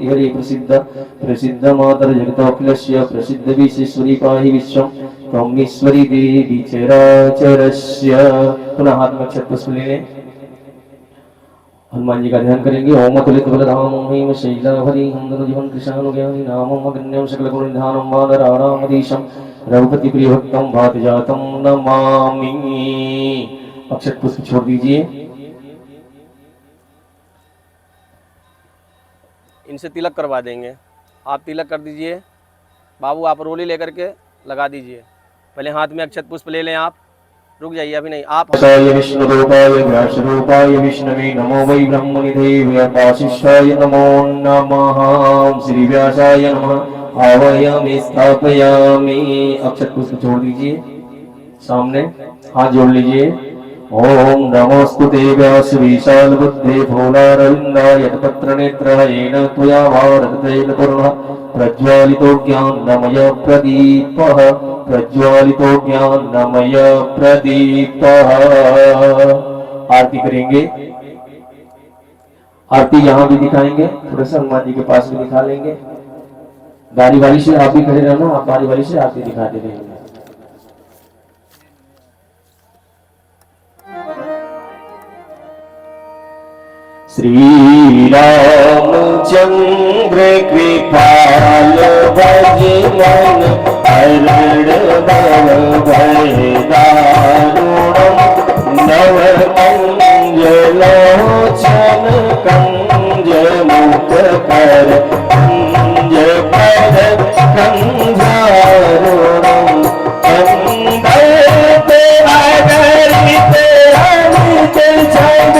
हरि प्रसिद्ध प्रसिद्ध मातर जगतोऽखिलस्य प्रसिद्ध विश्वेश्वरी पाहि विश्वं त्वमीश्वरी देवी चराचरस्य। पुनः हाथ में अक्षत पुष्प ले लें। हनुमान जी का ध्यान करेंगे। ओम तुलित बलधामं हेम शैलाभरी हम जीवन कृष्णानु ज्ञानी नामं अगण्यं सकल गुण निधानं वानराणामधीशं रघुपति प्रिय भक्तं भात जातं नमामि। अक्षत पुष्प छोड़ दीजिए। इनसे तिलक करवा देंगे। आप तिलक कर दीजिए। बाबू आप रोली लेकर के लगा दीजिए। पहले हाथ में अक्षत पुष्प ले लें। आप रुक जाइए, अभी नहीं। आप विष्णु रूपाय व्यास रूपाय विष्णवे नमो वै ब्रह्मनिधे व्यापाशिष्ठाय नमो नमः। श्री व्यासाय नमः। आवायामि स्थापयामि। अक्षत पुष्प छोड़ दीजिए। सामने हाथ जोड़ लीजिए। ओम नमोस्तुते व्यास विशाल बुद्धे भोलारविन्दाय पत्र नेत्रयेन त्वया भारतैल पूर्णः प्रज्वालितो ज्ञानमय प्रदीपः प्रज्वालितो ज्ञानमय प्रदीपः। आरती करेंगे। आरती यहाँ भी दिखाएंगे। थोड़ा सा हनुमान जी के पास भी दिखा लेंगे। बारी बारी से आप भी खड़े रहना। आप बारी बारी से आरती दिखाते रहेंगे। श्री रामचंद्र कृपाल भजमन हरण भव भय दारुणम नव मंगलोचन कंज मुख कर कंज पर कंजारुणम कंदते अगरित अनित छंद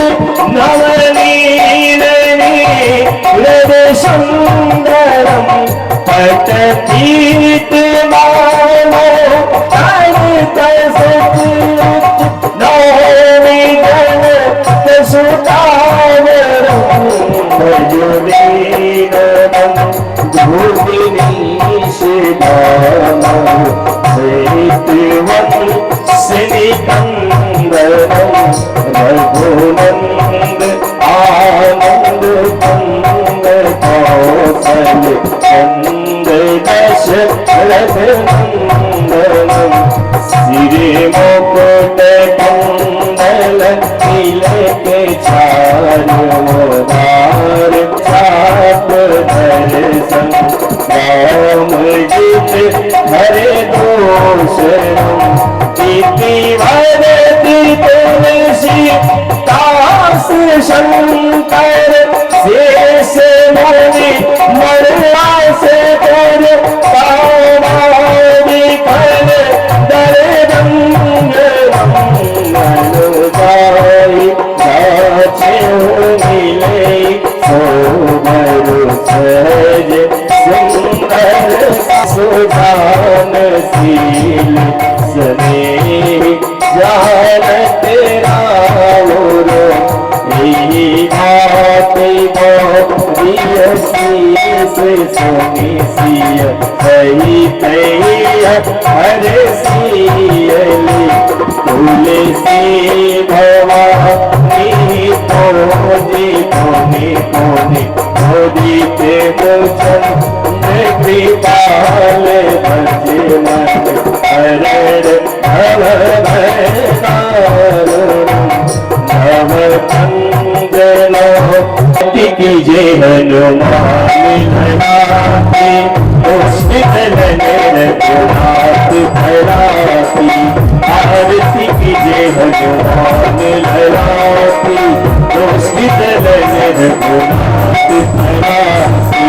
सुंदरम पटतीत मानो नौमी गण सुतावरम भजवीरम धूमिनी शिलामम श्रीवन श्रीकंदरम रघुनंद आनंद कौशल चंद दशरथ नंदनम सिरे मुकुट कुंडल तिलक चारुधार छाप दर्शन राम जित हरे दोषरम इति भरति तुलसी दास शंकर शेष मुनि मरला से पर पावादि फल दर रंग मंगल गाई गाछे मिले सोबर सहज सुंदर सुजान शील स्नेह जानत राउर सोनी सिय सही तैया हरे सियली तुलसी भवानी तोजी कोनी कोनी मोदी के मोचन कृपाल भजमन हरण भव भव कीजे हनुमान धराती रघुनाथ धराती आरती कीजे हनुमान धराती रघुनाथ धराती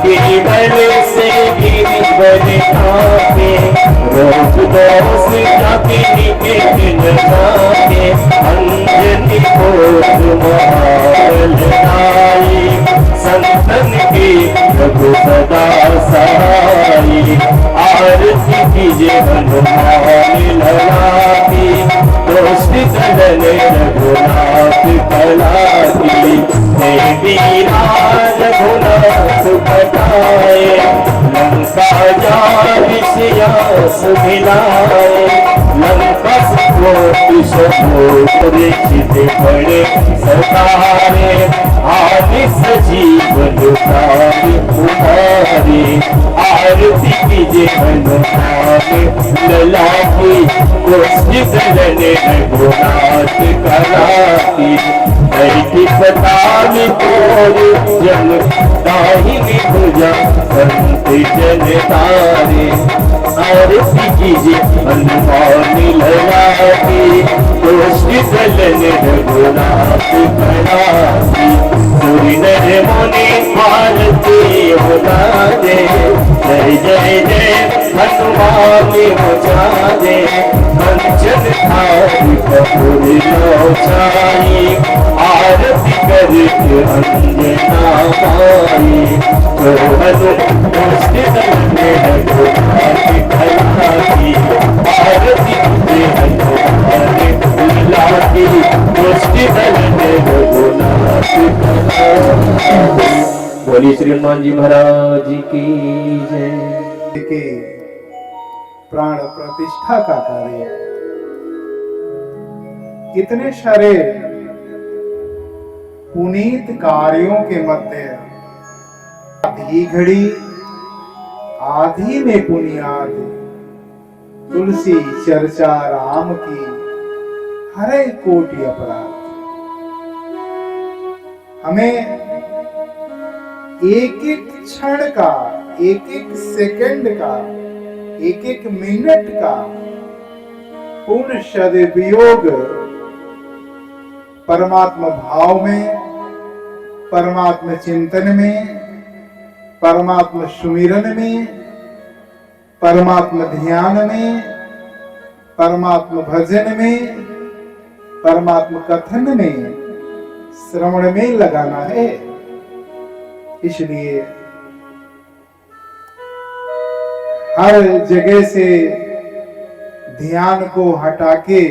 गिरिवर से गिरिवर खाके रोज दोष जाके निकेतन जाके अंजनी कोट महालाई संतन की रघु सदा सहाई आरती कीजे हनुमान ललाटी दोषी चलन रघुनाथ कलाती देवी राज रघुनाथ बताए लंका जान सिया सुमिलाए लंका कोटि सपोत पड़े सतारे आदि सजीवन का मुस्लिम रघुनाथ कराती नहीं पताली तोरे जन दाहिनी भुजा संत जन तारे आरती कीजिए हनुमान ललाटी मुस्लिम रघुनाथ कराती सूर्य नर मुनि भारती होता दे जय जय जय हनुमान मुझारे कंचन थारी कपूर नौचाई आरती करके अंजना माई तो हनुमान खलाती आरती के हनुमान खलाती बोली श्री हनुमान जी महाराज की जय। के प्राण प्रतिष्ठा का कार्य कितने सारे पुनीत कार्यों के मध्य आधी घड़ी आधी में पुनियाद तुलसी चर्चा राम की हरे कोटि अपराध। हमें एक एक क्षण का, एक एक सेकंड का, एक एक मिनट का पूर्ण सदुपयोग परमात्मा भाव में, परमात्मा चिंतन में, परमात्मा सुमिरन में, परमात्मा ध्यान में, परमात्मा भजन में, परमात्मा कथन में, श्रवण में लगाना है। इसलिए हर जगह से ध्यान को हटा के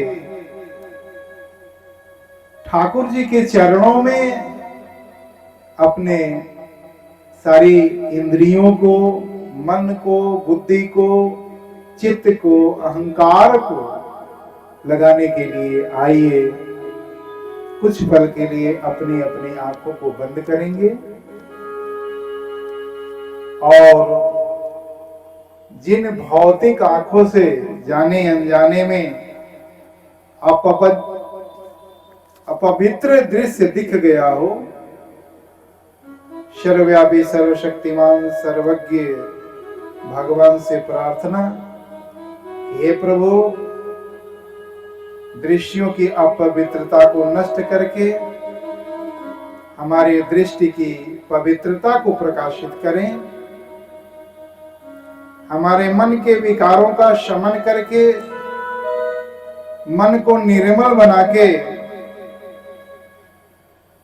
ठाकुर जी के चरणों में अपने सारी इंद्रियों को, मन को, बुद्धि को, चित्त को, अहंकार को लगाने के लिए आइए कुछ पल के लिए अपनी अपनी आंखों को बंद करेंगे और जिन भौतिक आंखों से जाने अनजाने में अपवित्र दृश्य दिख गया हो, सर्वव्यापी सर्वशक्तिमान सर्वज्ञ भगवान से प्रार्थना, हे प्रभु दृश्यों की अपवित्रता को नष्ट करके हमारी दृष्टि की पवित्रता को प्रकाशित करें, हमारे मन के विकारों का शमन करके मन को निर्मल बना के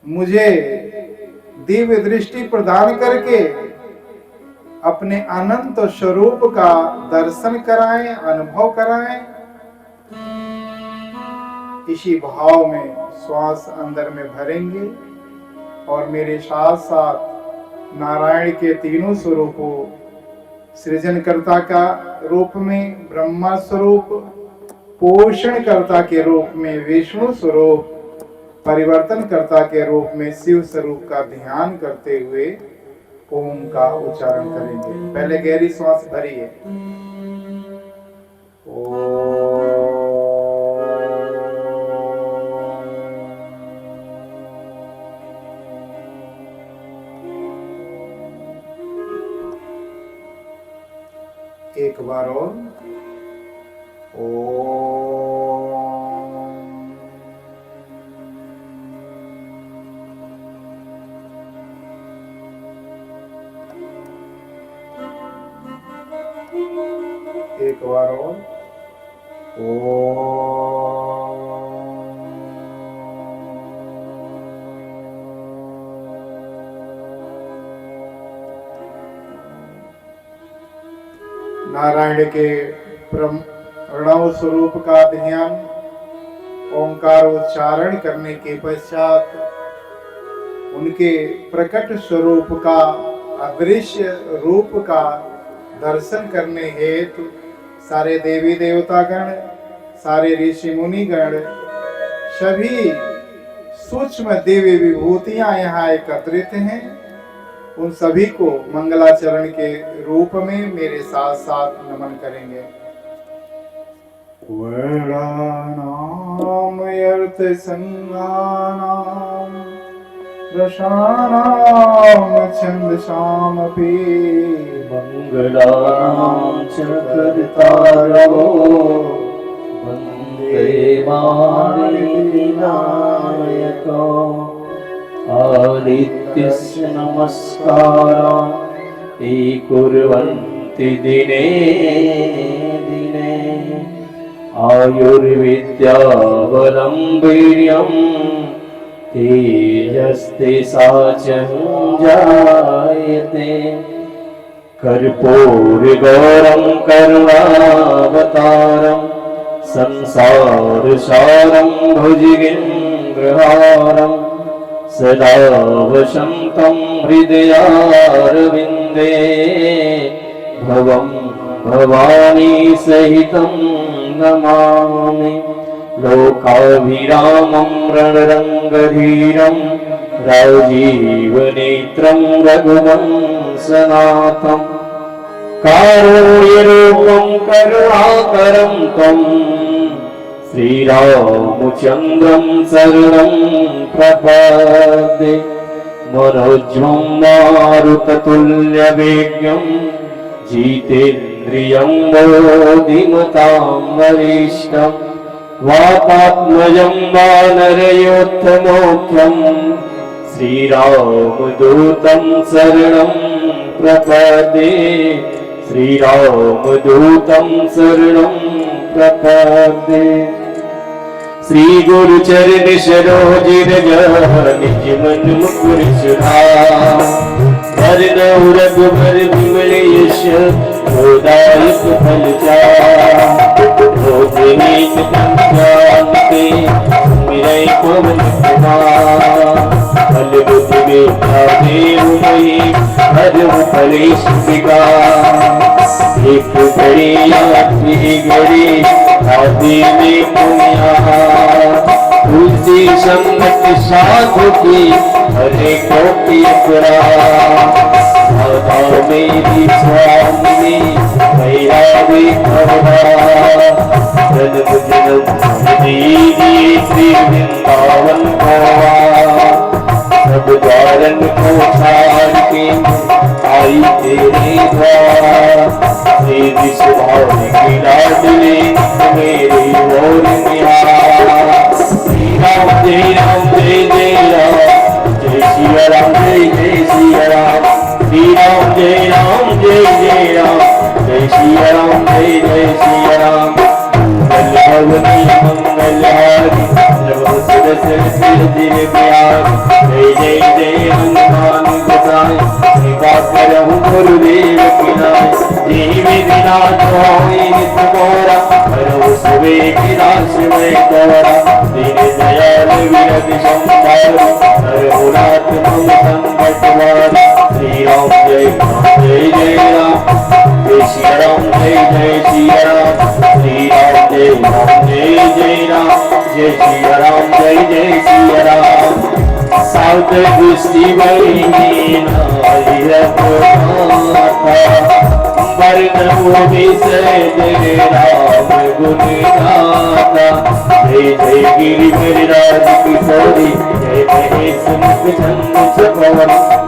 मुझे दिव्य दृष्टि प्रदान करके अपने अनंत स्वरूप का दर्शन कराएं, अनुभव कराएं। इसी भाव में श्वास अंदर में भरेंगे और मेरे साथ साथ नारायण के तीनों स्वरूपों, सृजनकर्ता का रूप में ब्रह्मा स्वरूप, पोषणकर्ता के रूप में विष्णु स्वरूप, परिवर्तनकर्ता के रूप में शिव स्वरूप का ध्यान करते हुए ओम का उच्चारण करेंगे। पहले गहरी श्वास भरिए। एक बार और एक बार और नारायण के प्रणव स्वरूप का ध्यान ओंकार उच्चारण करने के पश्चात उनके प्रकट स्वरूप का, अदृश्य रूप का दर्शन करने हेतु सारे देवी देवता गण, सारे ऋषि मुनि गण, सभी सूक्ष्म दिव्य विभूतियां यहाँ एकत्रित हैं। उन सभी को मंगलाचरण के रूप में मेरे साथ साथ नमन करेंगे। वर्णानां अर्थसंज्ञानां रसानां छन्दसामपि मङ्गलानां च कर्तारवो वन्दे मानिनायको आदित्यस्य नमस्कारान् ते कुर्वन्ति दिने दिने आयुर्विद्यावलम्बीर्यं तेजस्ते साचं जायते कर्पूरगौरं करुणावतारं संसारसारं भुजगेन्द्रहारं सदा वसन्तं हृदयारविन्दे भवं भवानी सहितं नमामि लोकाभिरामं रणरङ्गधीरं राजीवनेत्रं रघुवंशनाथं कारुण्यरूपं करुणाकरं तं श्रीरामचन्द्रं शरणं प्रपद्ये मनोज्वं मारुततुल्यवेगं जितेन्द्रियं बोधिमतां वरिष्ठं वातात्मजं वानरयोत्तमोख्यं श्रीरामदूतं शरणं प्रपद्ये श्रीरामदूतं शरणं प्रपद्ये श्री गुरु चरण सरोज रज निज मन मुकुर सुधार हरनौ रघुबर विमल यश गोदायक फल चारित संख्यान्ते मिरै पवन कुमार फल बुद्धि विद्या देव मयि हरहु कलेश विकार एक घड़ी आखिरी घड़ी आदि में पुण्या तुलसी संगत साधु की हरे कोटि अपराध मेरी स्वामी भैरावी भवा जन्म जन्म दीदी श्री वृंदावन भवा सब द्वारन को छाड़ के आई तेरे द्वार श्री विश्वभाव की लाडली मेरी ओर निहार श्री राम जय राम जय जय राम जय सिया राम जय जय सिया राम श्री राम जय राम जय जय राम जय सिया राम जय जय सिया राम मंगल भवनी मंगलहारी सर्व सुदर्शन सिर दिव्य प्यारी जय जय जय हनुमान गोसाई कृपा करहु गुरुदेव की नाई जीव दिनाथ होई नित मोरा हरहु सुबे की दास में तोरा दीन दयाल विरत संसार हरहु नाथ मम संकट वारी श्री राम जय जय राम जय श्री राम जय जय श्री राम श्री राम जय जय राम जय श्री राम जय जय श्री राम साउथ दृष्टि बहिनी वर्णो विषय जय राम गुण गाता जय जय गिरिवरराज किशोरी जय महेश मुख छंद चकोर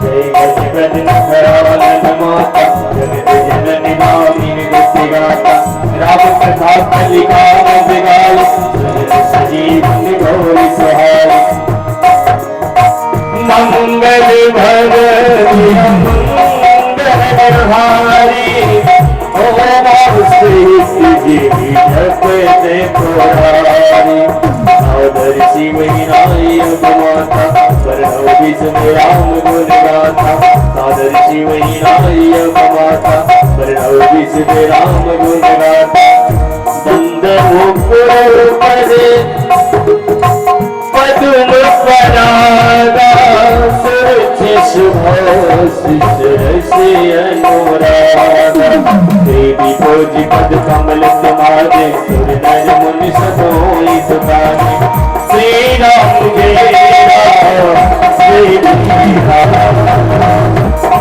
जय गजगदन करानन माता जगत जननी नामी नृत्य गाता राम कथा कलिका जगाई सजीवन गौरी सहाय मंगल भगवती मंगलहारी ओ श्री जगते पुरारी सादर शिवई नायक माता वर्णो विष्णु राम गुण गाथा सादर शिवई नायक माता वर्णो विष्णु राम गुण गाथा बंद मुकुर पदे पद्म परागा सुरचि शुभाशिष अनुरागा देवी भोज पद कमल तुम्हारे सुर नर मुनि सदोई सुखाने श्री राम जय राम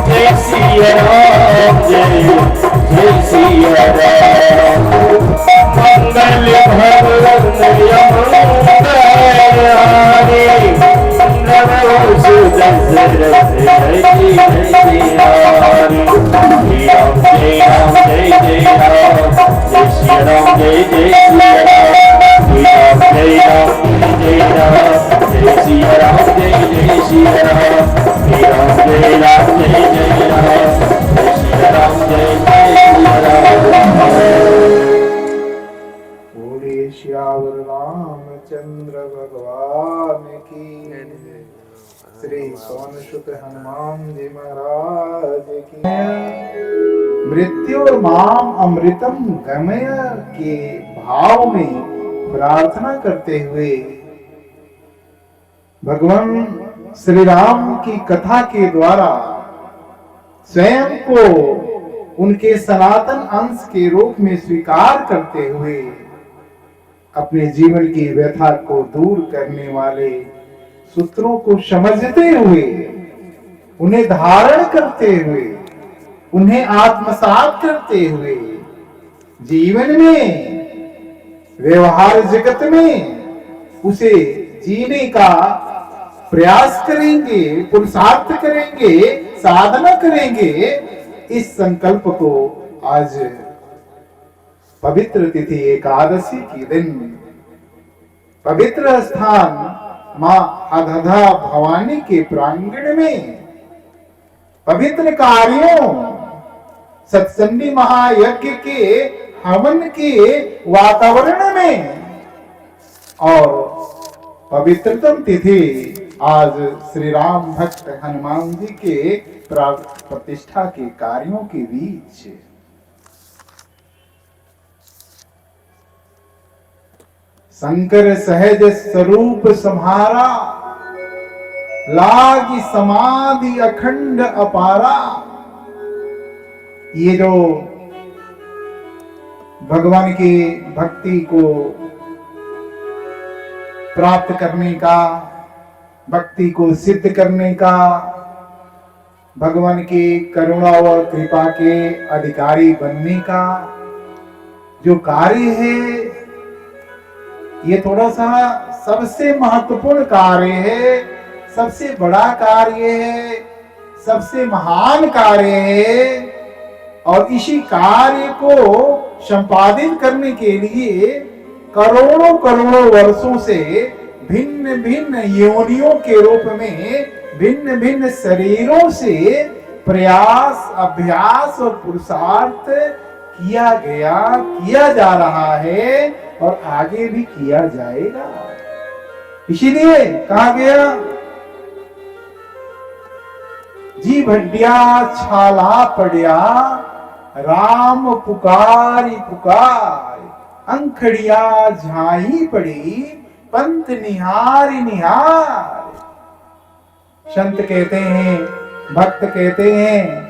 जय सिया राम जय जय सिया राम बोले श्यावर रामचंद्र भगवान की, श्री पवनसुत हनुमान जी महाराज की। मृत्यु माम अमृतम गमय के भाव में प्रार्थना करते हुए भगवान श्री राम की कथा के द्वारा स्वयं को उनके सनातन अंश के रूप में स्वीकार करते हुए अपने जीवन की व्यथा को दूर करने वाले सूत्रों को समझते हुए, उन्हें धारण करते हुए, उन्हें आत्मसात करते हुए जीवन में, व्यवहार जगत में उसे जीने का प्रयास करेंगे, पुरुषार्थ करेंगे, साधना करेंगे। इस संकल्प को आज पवित्र तिथि एकादशी के दिन पवित्र स्थान मां अधधा भवानी के प्रांगण में पवित्र कार्यों, सत्संगी महायज्ञ के हवन के वातावरण में और पवित्रतम तिथि आज श्री राम भक्त हनुमान जी के प्रतिष्ठा के कार्यों के बीच शंकर सहज स्वरूप सम्हारा, लागी समाधि अखंड अपारा। ये जो भगवान की भक्ति को प्राप्त करने का, भक्ति को सिद्ध करने का, भगवान की करुणा और कृपा के अधिकारी बनने का जो कार्य है, ये थोड़ा सा सबसे महत्वपूर्ण कार्य है, सबसे बड़ा कार्य है, सबसे महान कार्य है। और इसी कार्य को संपादित करने के लिए करोड़ों करोड़ों वर्षों से भिन्न भिन्न योनियों के रूप में, भिन्न भिन्न शरीरों से प्रयास, अभ्यास और पुरुषार्थ किया गया, किया जा रहा है और आगे भी किया जाएगा। इसीलिए कहा गया, जी भंडिया छाला पड़िया, राम पुकारी पुकार, अंखड़िया झाई पड़ी, पंत निहारी निहार। संत कहते हैं, भक्त कहते हैं,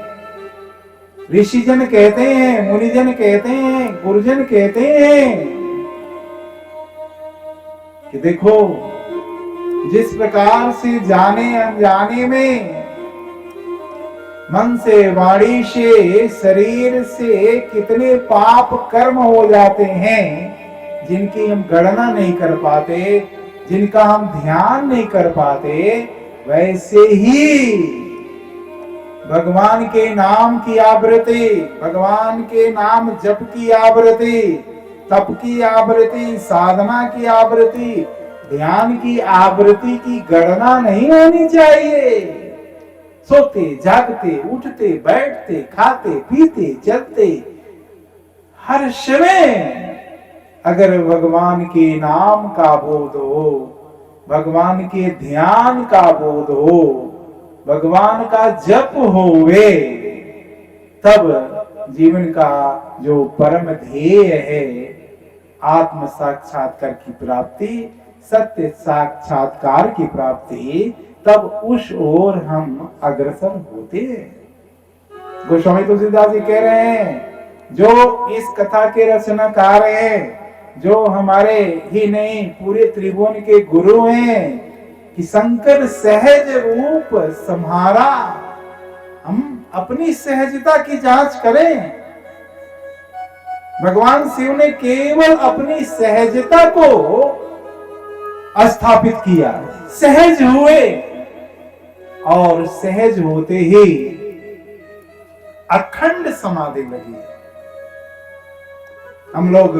ऋषिजन कहते हैं, मुनिजन कहते हैं, गुरुजन कहते हैं कि देखो, जिस प्रकार से जाने अनजाने में, मन से, वाणी से, शरीर से कितने पाप कर्म हो जाते हैं जिनकी हम गणना नहीं कर पाते, जिनका हम ध्यान नहीं कर पाते, वैसे ही भगवान के नाम की आवृत्ति, भगवान के नाम जप की आवृत्ति, तप की आवृत्ति, साधना की आवृत्ति, ध्यान की आवृत्ति की गणना नहीं होनी चाहिए। सोते, जागते, उठते, बैठते, खाते, पीते, चलते, हर समय अगर भगवान के नाम का बोध हो, भगवान के ध्यान का बोध हो, भगवान का जप होवे, तब जीवन का जो परम ध्येय है, आत्म साक्षात्कार की प्राप्ति, सत्य साक्षात्कार की प्राप्ति, तब उस ओर हम अग्रसर होते हैं। गोस्वामी तुलसीदास जी कह रहे हैं, जो इस कथा के रचनाकार हैं, जो हमारे ही नहीं पूरे त्रिभुवन के गुरु हैं, कि शंकर सहज रूप सम्हारा। हम अपनी सहजता की जांच करें। भगवान शिव ने केवल अपनी सहजता को स्थापित किया, सहज हुए और सहज होते ही अखंड समाधि लगी। हम लोग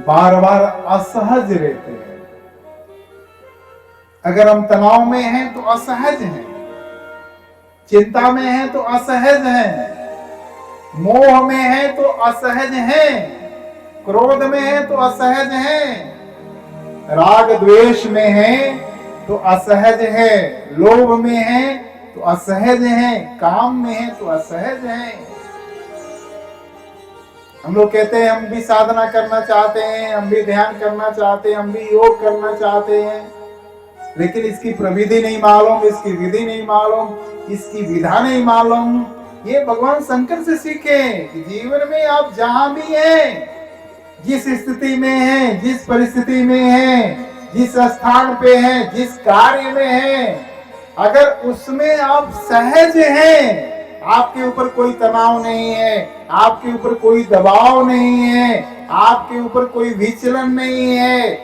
बार बार असहज रहते हैं। अगर हम तनाव में हैं तो असहज हैं, चिंता में हैं तो असहज हैं, मोह में है तो असहज हैं, क्रोध में है तो असहज हैं, राग द्वेष में है तो असहज है, लोभ में है तो असहज है, काम में है तो असहज है। हम लोग कहते हैं हम भी साधना करना चाहते हैं, हम भी ध्यान करना चाहते हैं, हम भी योग करना चाहते हैं, लेकिन इसकी प्रविधि नहीं मालूम, इसकी विधि नहीं मालूम, इसकी विधा नहीं मालूम। ये भगवान शंकर से सीखे कि जीवन में आप जहां भी हैं, जिस स्थिति में हैं, जिस परिस्थिति में हैं, जिस स्थान पे हैं, जिस कार्य में हैं, अगर उसमें आप सहज हैं, आपके ऊपर कोई तनाव नहीं है, आपके ऊपर कोई दबाव नहीं है, आपके ऊपर कोई विचलन नहीं है,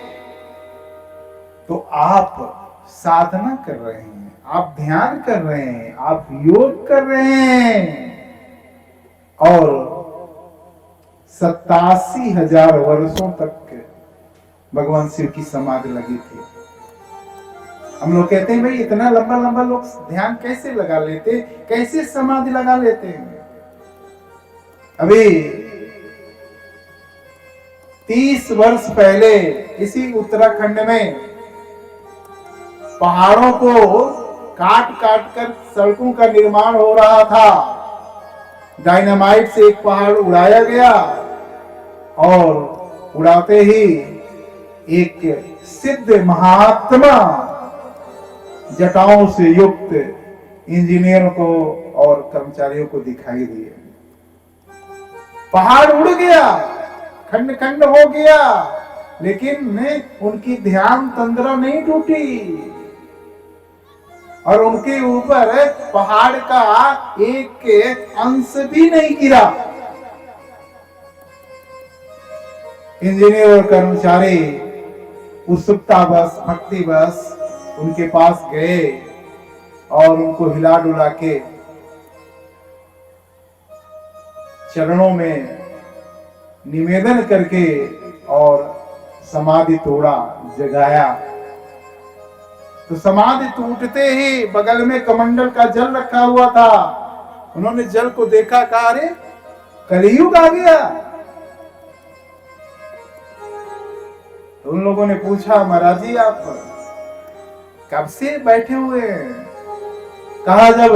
तो आप साधना कर रहे हैं, आप ध्यान कर रहे हैं, आप योग कर रहे हैं। और 87,000 वर्षों तक भगवान शिव की समाधि लगी थी। हम लोग कहते हैं भाई इतना लंबा लंबा लोग ध्यान कैसे लगा लेते, कैसे समाधि लगा लेते हैं। अभी 30 वर्ष पहले इसी उत्तराखंड में पहाड़ों को काट काट कर सड़कों का निर्माण हो रहा था। डायनामाइट से एक पहाड़ उड़ाया गया और उड़ाते ही एक सिद्ध महात्मा जटाओं से युक्त इंजीनियरों को और कर्मचारियों को दिखाई दिए। पहाड़ उड़ गया, खंड खंड हो गया, लेकिन उनकी ध्यान तंद्रा नहीं टूटी और उनके ऊपर पहाड़ का एक अंश भी नहीं गिरा। इंजीनियर और कर्मचारी उत्सुकता बस, भक्ति बस उनके पास गए और उनको हिला डुला के चरणों में निवेदन करके और समाधि तोड़ा, जगाया। तो समाधि टूटते ही बगल में कमंडल का जल रखा हुआ था। उन्होंने जल को देखा, कहा अरे कलियुग आ गया। तो उन लोगों ने पूछा महाराज जी आप कब से बैठे हुए हैं? कहा जब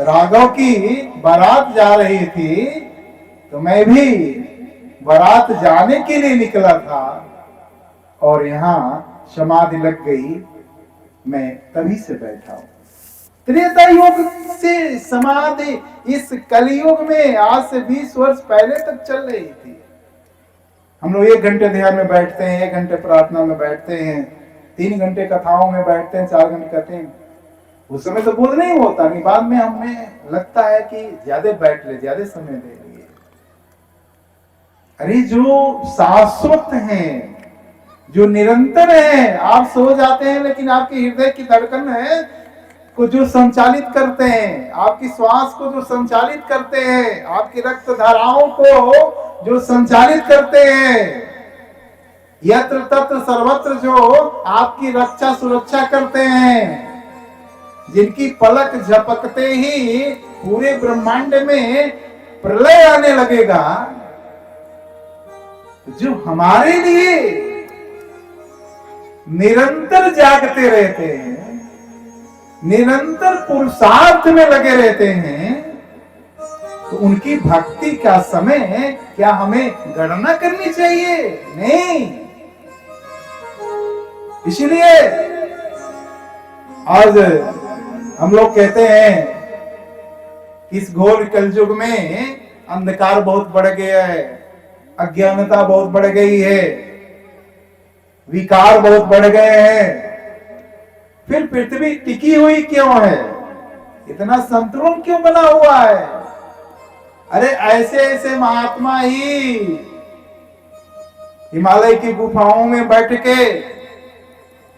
राघव की बारात जा रही थी तो मैं भी बारात जाने के लिए निकला था और यहाँ समाधि लग गई, मैं तभी से बैठा हूं। त्रेता युग से समाधि इस कलियुग में आज से 20 वर्ष पहले तक चल रही थी। हम लोग 1 घंटे ध्यान में बैठते हैं, 1 घंटे प्रार्थना में बैठते हैं, 3 घंटे कथाओं में बैठते हैं, 4 घंटे करते हैं। उस समय तो बोध नहीं होता, नहीं बाद में हमें लगता है कि ज्यादा बैठ ले, ज्यादा समय दे लिए। अरे जो शाश्वत हैं, जो निरंतर है, आप सो जाते हैं लेकिन आपके हृदय की धड़कन है को जो संचालित करते हैं, आपकी श्वास को जो संचालित करते हैं, आपकी रक्त धाराओं को जो संचालित करते हैं, यत्र तत्र सर्वत्र जो आपकी रक्षा सुरक्षा करते हैं, जिनकी पलक झपकते ही पूरे ब्रह्मांड में प्रलय आने लगेगा, जो हमारे लिए निरंतर जागते रहते हैं, निरंतर पुरुषार्थ में लगे रहते हैं, तो उनकी भक्ति का समय क्या हमें गणना करनी चाहिए? नहीं। इसलिए आज हम लोग कहते हैं इस घोर कलयुग में अंधकार बहुत बढ़ गया है, अज्ञानता बहुत बढ़ गई है, विकार बहुत बढ़ गए हैं। फिर पृथ्वी टिकी हुई क्यों है? इतना संतुलन क्यों बना हुआ है? अरे ऐसे ऐसे महात्मा ही हिमालय की गुफाओं में बैठ के,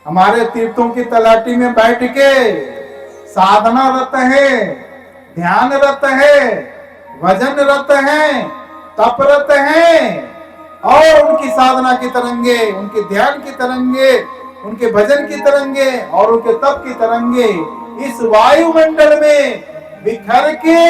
हमारे तीर्थों की तलाटी में बैठ के साधना रत है, ध्यान रत है, भजन रत है, तप रत है, और उनकी साधना की तरंगे, उनके ध्यान की तरंगे, उनके भजन की तरंगे और उनके तप की तरंगे इस वायुमंडल में बिखर के,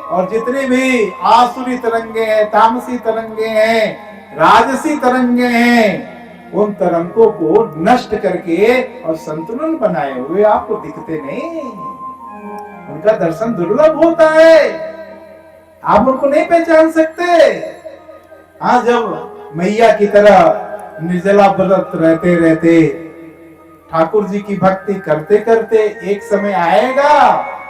और जितने भी आसुरी तरंगे हैं, तामसी तरंगे हैं, राजसी तरंगे हैं, उन तरंगों को नष्ट करके और संतुलन बनाए हुए आपको दिखते नहीं। उनका दर्शन दुर्लभ होता है, आप उनको नहीं पहचान सकते। हाँ, जब मैया की तरह निर्जला व्रत रहते रहते ठाकुर जी की भक्ति करते करते एक समय आएगा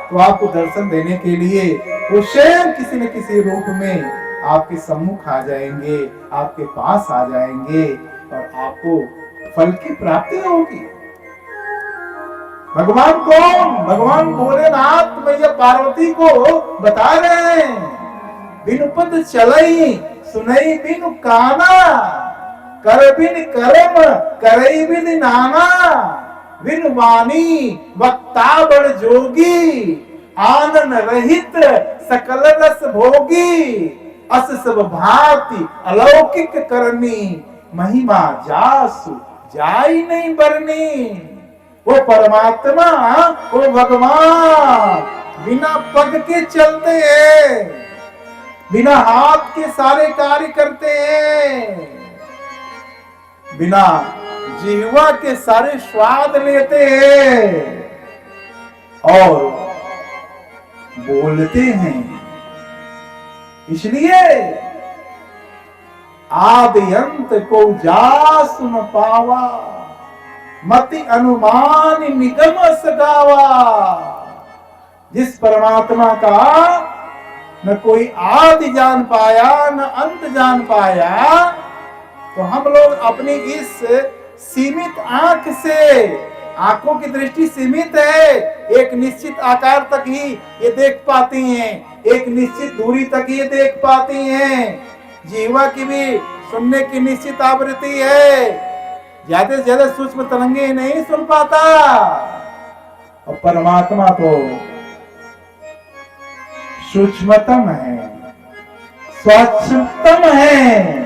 तो आपको दर्शन देने के लिए वो स्वयं किसी न किसी रूप में आपके सम्मुख आ जाएंगे, आपके पास आ जाएंगे और आपको फल की प्राप्ति होगी। भगवान कौन? भगवान भोलेनाथ मैया पार्वती को बता रहे हैं, बिनु पद चलई सुनई बिनु काना, कर बिन कर्म करई बिन नाना, बिनु वाणी वक्ता बड़ जोगी, आनंद रहित सकल रस भोगी, अस सब भांति अलौकिक करनी, महिमा जासु जाई नहीं बरनी। वो परमात्मा, वो भगवान बिना पग के चलते हैं, बिना हाथ के सारे कार्य करते हैं, बिना जिह्वा के सारे स्वाद लेते हैं और बोलते हैं। इसलिए आदि अंत को जा सुन पावा, मति अनुमान निगम सगावा। जिस परमात्मा का न कोई आदि जान पाया न अंत जान पाया, तो हम लोग अपनी इस सीमित आंख से, आंखों की दृष्टि सीमित है, एक निश्चित आकार तक ही ये देख पाती हैं, एक निश्चित दूरी तक ये देख पाती हैं। जीवा की भी सुनने की निश्चित आवृत्ति है, ज्यादा से ज्यादा सूक्ष्म तरंगे नहीं सुन पाता। और परमात्मा तो सूक्ष्मतम है, स्वच्छतम है।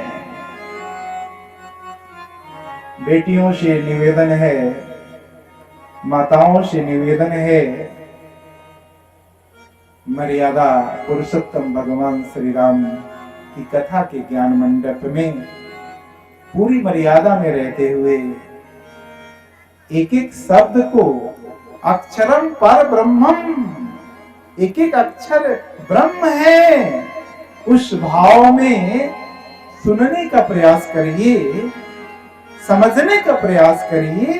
बेटियों से निवेदन है, माताओं से निवेदन है, मर्यादा पुरुषोत्तम भगवान श्री राम की कथा के ज्ञान मंडप में पूरी मर्यादा में रहते हुए एक एक शब्द को अक्षरम पर ब्रह्मम, एक एक अक्षर ब्रह्म है, उस भाव में सुनने का प्रयास करिए, समझने का प्रयास करिए,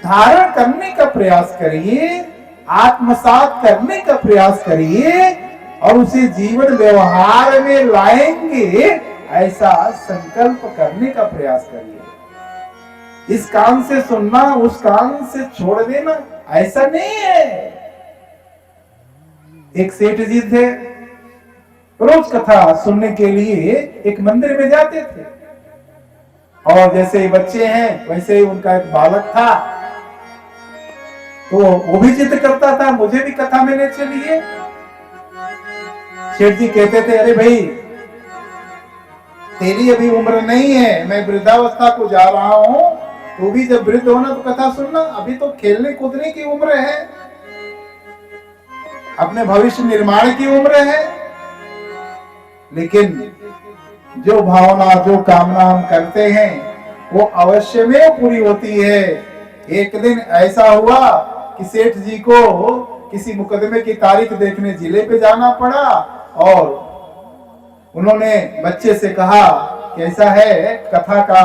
धारण करने का प्रयास करिए, आत्मसात करने का प्रयास करिए और उसे जीवन व्यवहार में लाएंगे, ऐसा संकल्प करने का प्रयास करिए। इस कान से सुनना, उस कान से छोड़ देना, ऐसा नहीं है। एक सेठ जी थे, रोज कथा सुनने के लिए एक मंदिर में जाते थे, और जैसे ही बच्चे हैं वैसे ही उनका एक बालक था, तो वो भी जिद करता था मुझे भी कथा में ले चलिए। सेठ जी कहते थे, अरे भाई तेरी अभी उम्र नहीं है, मैं वृद्धावस्था को जा रहा हूं, तू भी जब वृद्ध होना तो कथा सुनना, अभी तो खेलने कूदने की उम्र है, अपने भविष्य निर्माण की उम्र है। लेकिन जो भावना, जो कामना हम करते हैं वो अवश्य में पूरी होती है। एक दिन ऐसा हुआ कि सेठ जी को किसी मुकदमे की तारीख देखने जिले पे जाना पड़ा, और उन्होंने बच्चे से कहा कैसा है, कथा का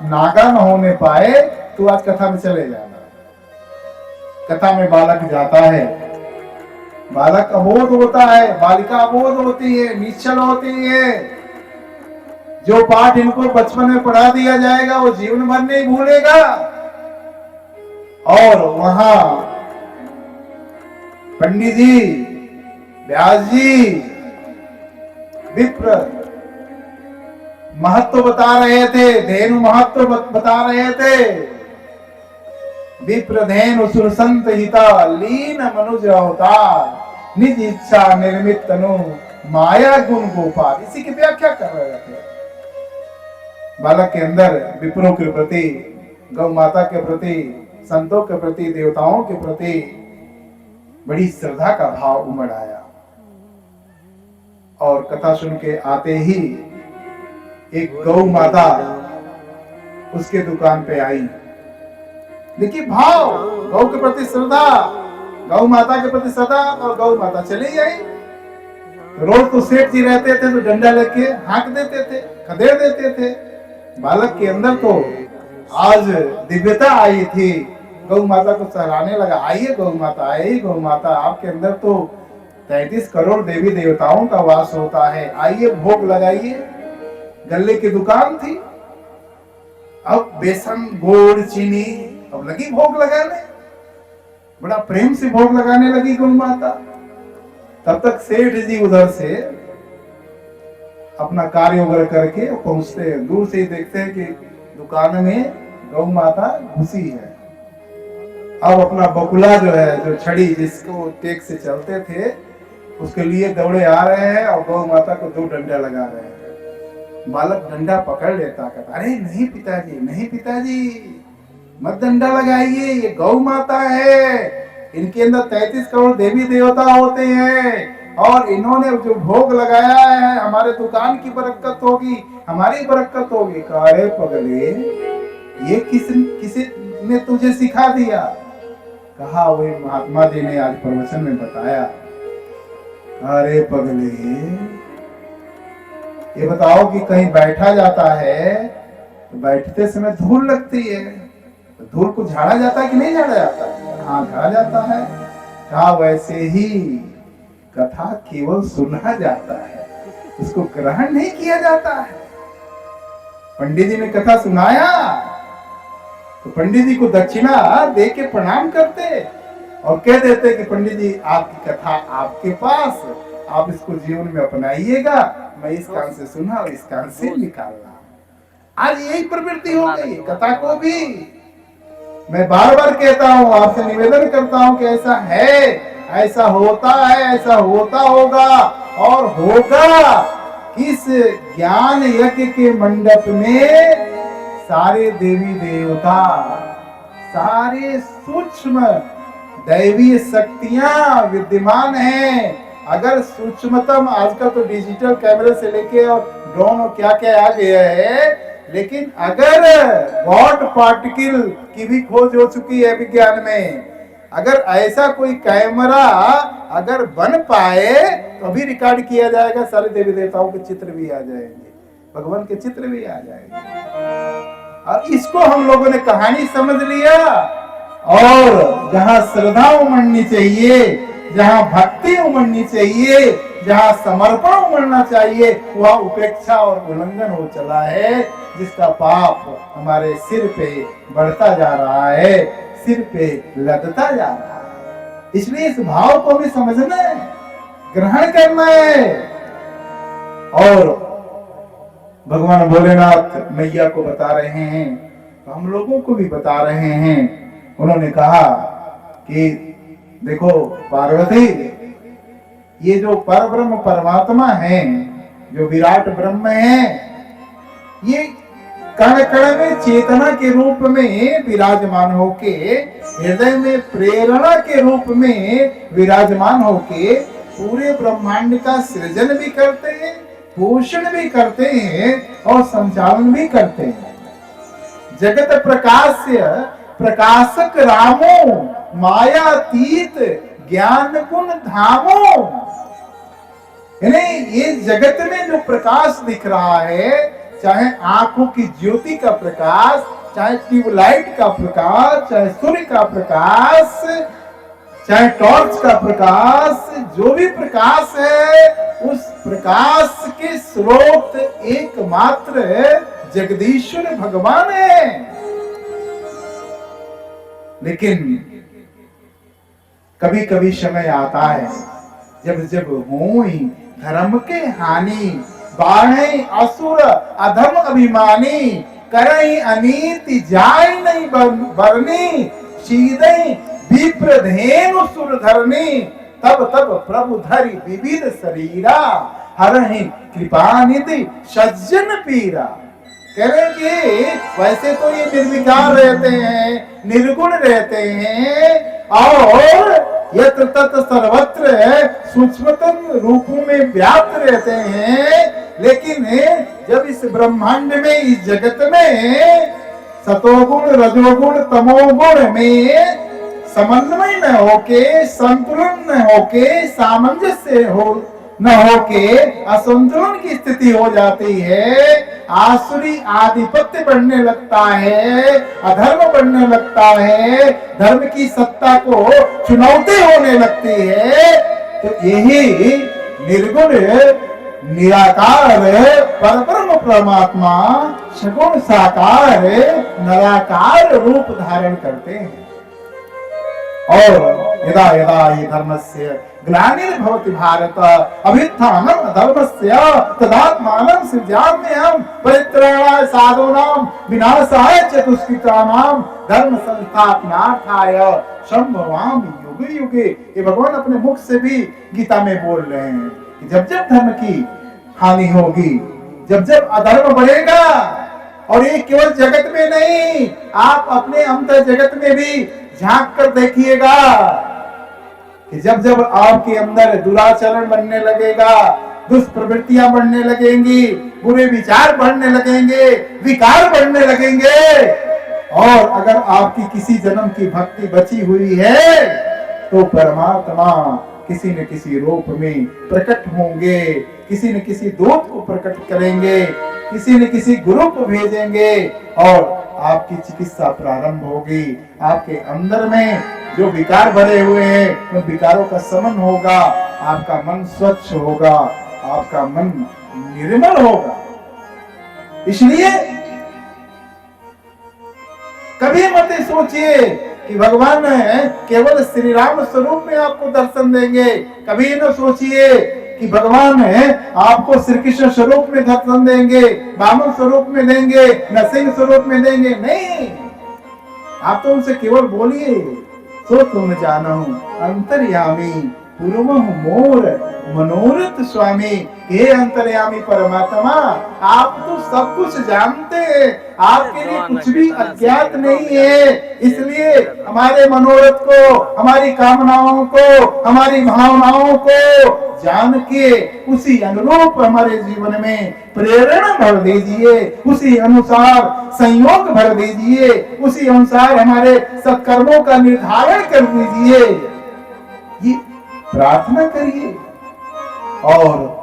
नागा न होने पाए तो आज कथा में चले जाना। कथा में बालक जाता है, बालक अबोध होता है, बालिका अबोध होती है, निश्चल होती है। जो पाठ इनको बचपन में पढ़ा दिया जाएगा वो जीवन भर नहीं भूलेगा। और वहां पंडित जी, व्यास जी विप्र महत्व बता रहे थे, धेनु महत्व बता रहे थे। विप्र धेनु सुर संत हिता, लीन मनुज अवतार, निज इच्छा निर्मित तनु, माया गुण गोपाल। इसी की व्याख्या कर रहे थे। बालक के अंदर विप्रों के प्रति, गौ माता के प्रति, संतों के प्रति, देवताओं के प्रति बड़ी श्रद्धा का भाव उमड़ आया। और कथा सुन के आते ही एक गौ माता उसके दुकान पे आई। देखिए भाव, गौ के प्रति श्रद्धा, गौ माता के प्रति श्रद्धा, और गौ माता चली आई। रोज तो सेठ जी रहते थे तो डंडा लेके हाँक देते थे, खदेड़ देते थे। बालक के अंदर तो आज दिव्यता आई थी, गौ माता को सहलाने लगा। आइए गौ माता, आइए गौ माता, आपके अंदर तो 33 करोड़ देवी देवताओं का वास होता है, आइए भोग लगाइए। गल्ले की दुकान थी, अब बेसन गुड़ चीनी अब लगी भोग लगाने, बड़ा प्रेम से भोग लगाने लगी गौ माता। तब तक सेठ जी उधर से अपना कार्य वगैरह करके पहुंचते, दूर से ही देखते हैं कि दुकान में गौ माता घुसी है। अब अपना बकुला जो है, जो छड़ी जिसको टेक से चलते थे, उसके लिए दौड़े आ रहे हैं और गौ माता को 2 डंडा लगा रहे हैं। बालक डंडा पकड़ लेता, कहता अरे नहीं पिताजी, नहीं पिताजी, मत डंडा लगाइए, ये गौ माता है, इनके अंदर 33 करोड़ देवी देवता होते हैं, और इन्होंने जो भोग लगाया है हमारे दुकान की बरकत होगी, हमारी बरकत होगी। अरे पगले, ये किसी ने तुझे सिखा दिया? कहा वही महात्मा जी ने आज प्रवचन में बताया। अरे पगले, ये बताओ कि कहीं बैठा जाता है तो बैठते समय धूल लगती है, तो धूल को झाड़ा जाता है कि नहीं झाड़ा जाता? हाँ, झाड़ा जाता है। कहा वैसे ही कथा केवल सुना जाता है, उसको ग्रहण नहीं किया जाता है। पंडित जी ने कथा सुनाया तो पंडित जी को दक्षिणा दे के प्रणाम करते और कह देते कि पंडित जी आपकी कथा आपके पास, आप इसको जीवन में अपनाइएगा, मैं इस कान से सुना और इस कान से निकालना। आज यही प्रवृत्ति हो गई कथा को भी। मैं बार बार कहता हूँ, आपसे निवेदन करता हूँ कि ऐसा है, ऐसा होता है, ऐसा होता होगा और होगा। किस ज्ञान यज्ञ के मंडप में सारे देवी देवता, सारे सूक्ष्म दैवीय शक्तियां विद्यमान हैं। अगर सूक्ष्मतम, आजकल तो डिजिटल कैमरे से लेके और ड्रोन और क्या क्या आ गया है, लेकिन अगर गॉड पार्टिकल की भी खोज हो चुकी है विज्ञान में, अगर ऐसा कोई कैमरा अगर बन पाए तो अभी रिकॉर्ड किया जाएगा, सारे देवी देवताओं के चित्र भी आ जाएंगे, भगवान के चित्र भी आ जाएंगे। और इसको हम लोगों ने कहानी समझ लिया, और जहां श्रद्धा उमड़नी चाहिए, जहां भक्ति उमड़नी चाहिए, जहां समर्पण उमड़ना चाहिए, वह उपेक्षा और उल्लंघन हो चला है, जिसका पाप हमारे सिर पे बढ़ता जा रहा है, सिर पे लदता जा रहा है। इसलिए इस भाव को भी समझना है, ग्रहण करना है। और भगवान भोलेनाथ मैया को बता रहे हैं, तो हम लोगों को भी बता रहे हैं। उन्होंने कहा कि देखो पार्वती, ये जो परब्रह्म परमात्मा है, जो विराट ब्रह्म है, ये कण कण में चेतना के रूप में विराजमान होके, हृदय में प्रेरणा के रूप में विराजमान होके पूरे ब्रह्मांड का सृजन भी करते हैं, पोषण भी करते हैं और संचालन भी करते हैं। जगत प्रकाश्य प्रकाशक रामो, मायातीत ज्ञान गुण धामो। ये जगत में जो प्रकाश दिख रहा है, चाहे आंखों की ज्योति का प्रकाश, चाहे ट्यूबलाइट का प्रकाश, चाहे सूर्य का प्रकाश, चाहे टॉर्च का प्रकाश, जो भी प्रकाश है, उस प्रकाश के स्रोत एकमात्र जगदीश्वर भगवान है। लेकिन कभी कभी समय आता है जब जब होई धर्म के हानि, बाढ़े असुर अधम अभिमानी, करई अनीति जाय नहीं बरनी, सीधे विप्र धेनु सुर धरनी, तब तब प्रभु धरि विविध शरीरा, हरहि कृपा निधि सज्जन पीरा। कह रहे कि वैसे तो ये निर्विकार रहते हैं, निर्गुण रहते हैं और यत्र तत्र सर्वत्र सूक्ष्मतम रूपों में व्याप्त रहते हैं, लेकिन जब इस ब्रह्मांड में, इस जगत में सतोगुण रजोगुण तमोगुण में समन्वय न होके, संतुलन न होके, सामंजस्य हो न होके असंतुलन की स्थिति हो जाती है, आसुरी आधिपत्य बढ़ने लगता है, अधर्म बढ़ने लगता है, धर्म की सत्ता को चुनौती होने लगती है, तो यही निर्गुण निराकार परब्रह्म परमात्मा सगुण साकार निराकार रूप धारण करते हैं। और यदा यदा हि धर्मस्य ग्लानिर्भवति भारत अभ्युत्थानम् अधर्मस्य तदात्मानं सृजाम्यहम् परित्राणाय साधूनां विनाशाय च दुष्कृतानां धर्म संस्थापनार्थाय संभवामि युगे युगे। ये भगवान अपने मुख से भी गीता में बोल रहे हैं कि जब जब धर्म की हानि होगी, जब जब अधर्म बढ़ेगा, और ये केवल जगत में नहीं, आप अपने अंतर जगत में भी झांक कर देखिएगा कि जब जब आपके अंदर दुराचरण बनने लगेगा, दुष्प्रवृत्तियां बढ़ने लगेंगी, बुरे विचार बढ़ने लगेंगे, विकार बढ़ने लगेंगे, और अगर आपकी किसी जन्म की भक्ति बची हुई है तो परमात्मा किसी न किसी रूप में प्रकट होंगे, किसी न किसी दूत को प्रकट करेंगे, किसी न किसी गुरु को भेजेंगे और आपकी चिकित्सा प्रारंभ होगी। आपके अंदर में जो विकार भरे हुए हैं उन विकारों का शमन होगा, आपका मन स्वच्छ होगा, आपका मन निर्मल होगा। इसलिए कभी मत सोचिए कि भगवान केवल श्री राम स्वरूप में आपको दर्शन देंगे, कभी न सोचिए कि भगवान आपको श्री कृष्ण स्वरूप में दर्शन देंगे, वामन स्वरूप में देंगे, नरसिंह स्वरूप में देंगे। नहीं, आप तो उनसे केवल बोलिए, सो तुम जानो अंतर्यामी पूर्व मोर मनोरथ स्वामी। हे अंतर्यामी परमात्मा, आप तो सब कुछ जानते हैं, आपके लिए कुछ भी अज्ञात नहीं है। इसलिए हमारे मनोरथ को, हमारी कामनाओं को, हमारी भावनाओं को जान के उसी अनुरूप हमारे जीवन में प्रेरणा भर दीजिए, उसी अनुसार संयोग भर दीजिए, उसी अनुसार हमारे सत्कर्मों का निर्धारण कर दीजिए। ये प्रार्थना करिए। और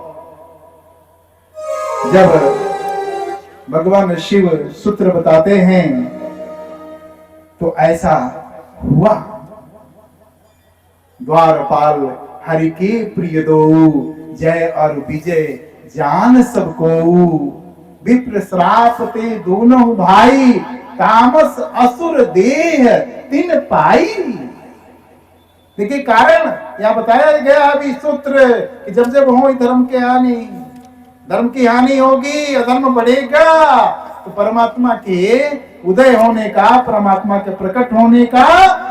जब भगवान शिव सूत्र बताते हैं तो ऐसा हुआ। द्वारपाल हरि के प्रिय दो, जय और विजय जान सबको। विप्र श्राप ते दोनों भाई, तामस असुर देह तिन पाई। देखिए कारण यहाँ बताया गया अभी सूत्र कि जब जब हो धर्म के हानि, धर्म की हानि होगी, अधर्म बढ़ेगा, तो परमात्मा के उदय होने का, परमात्मा के प्रकट होने का,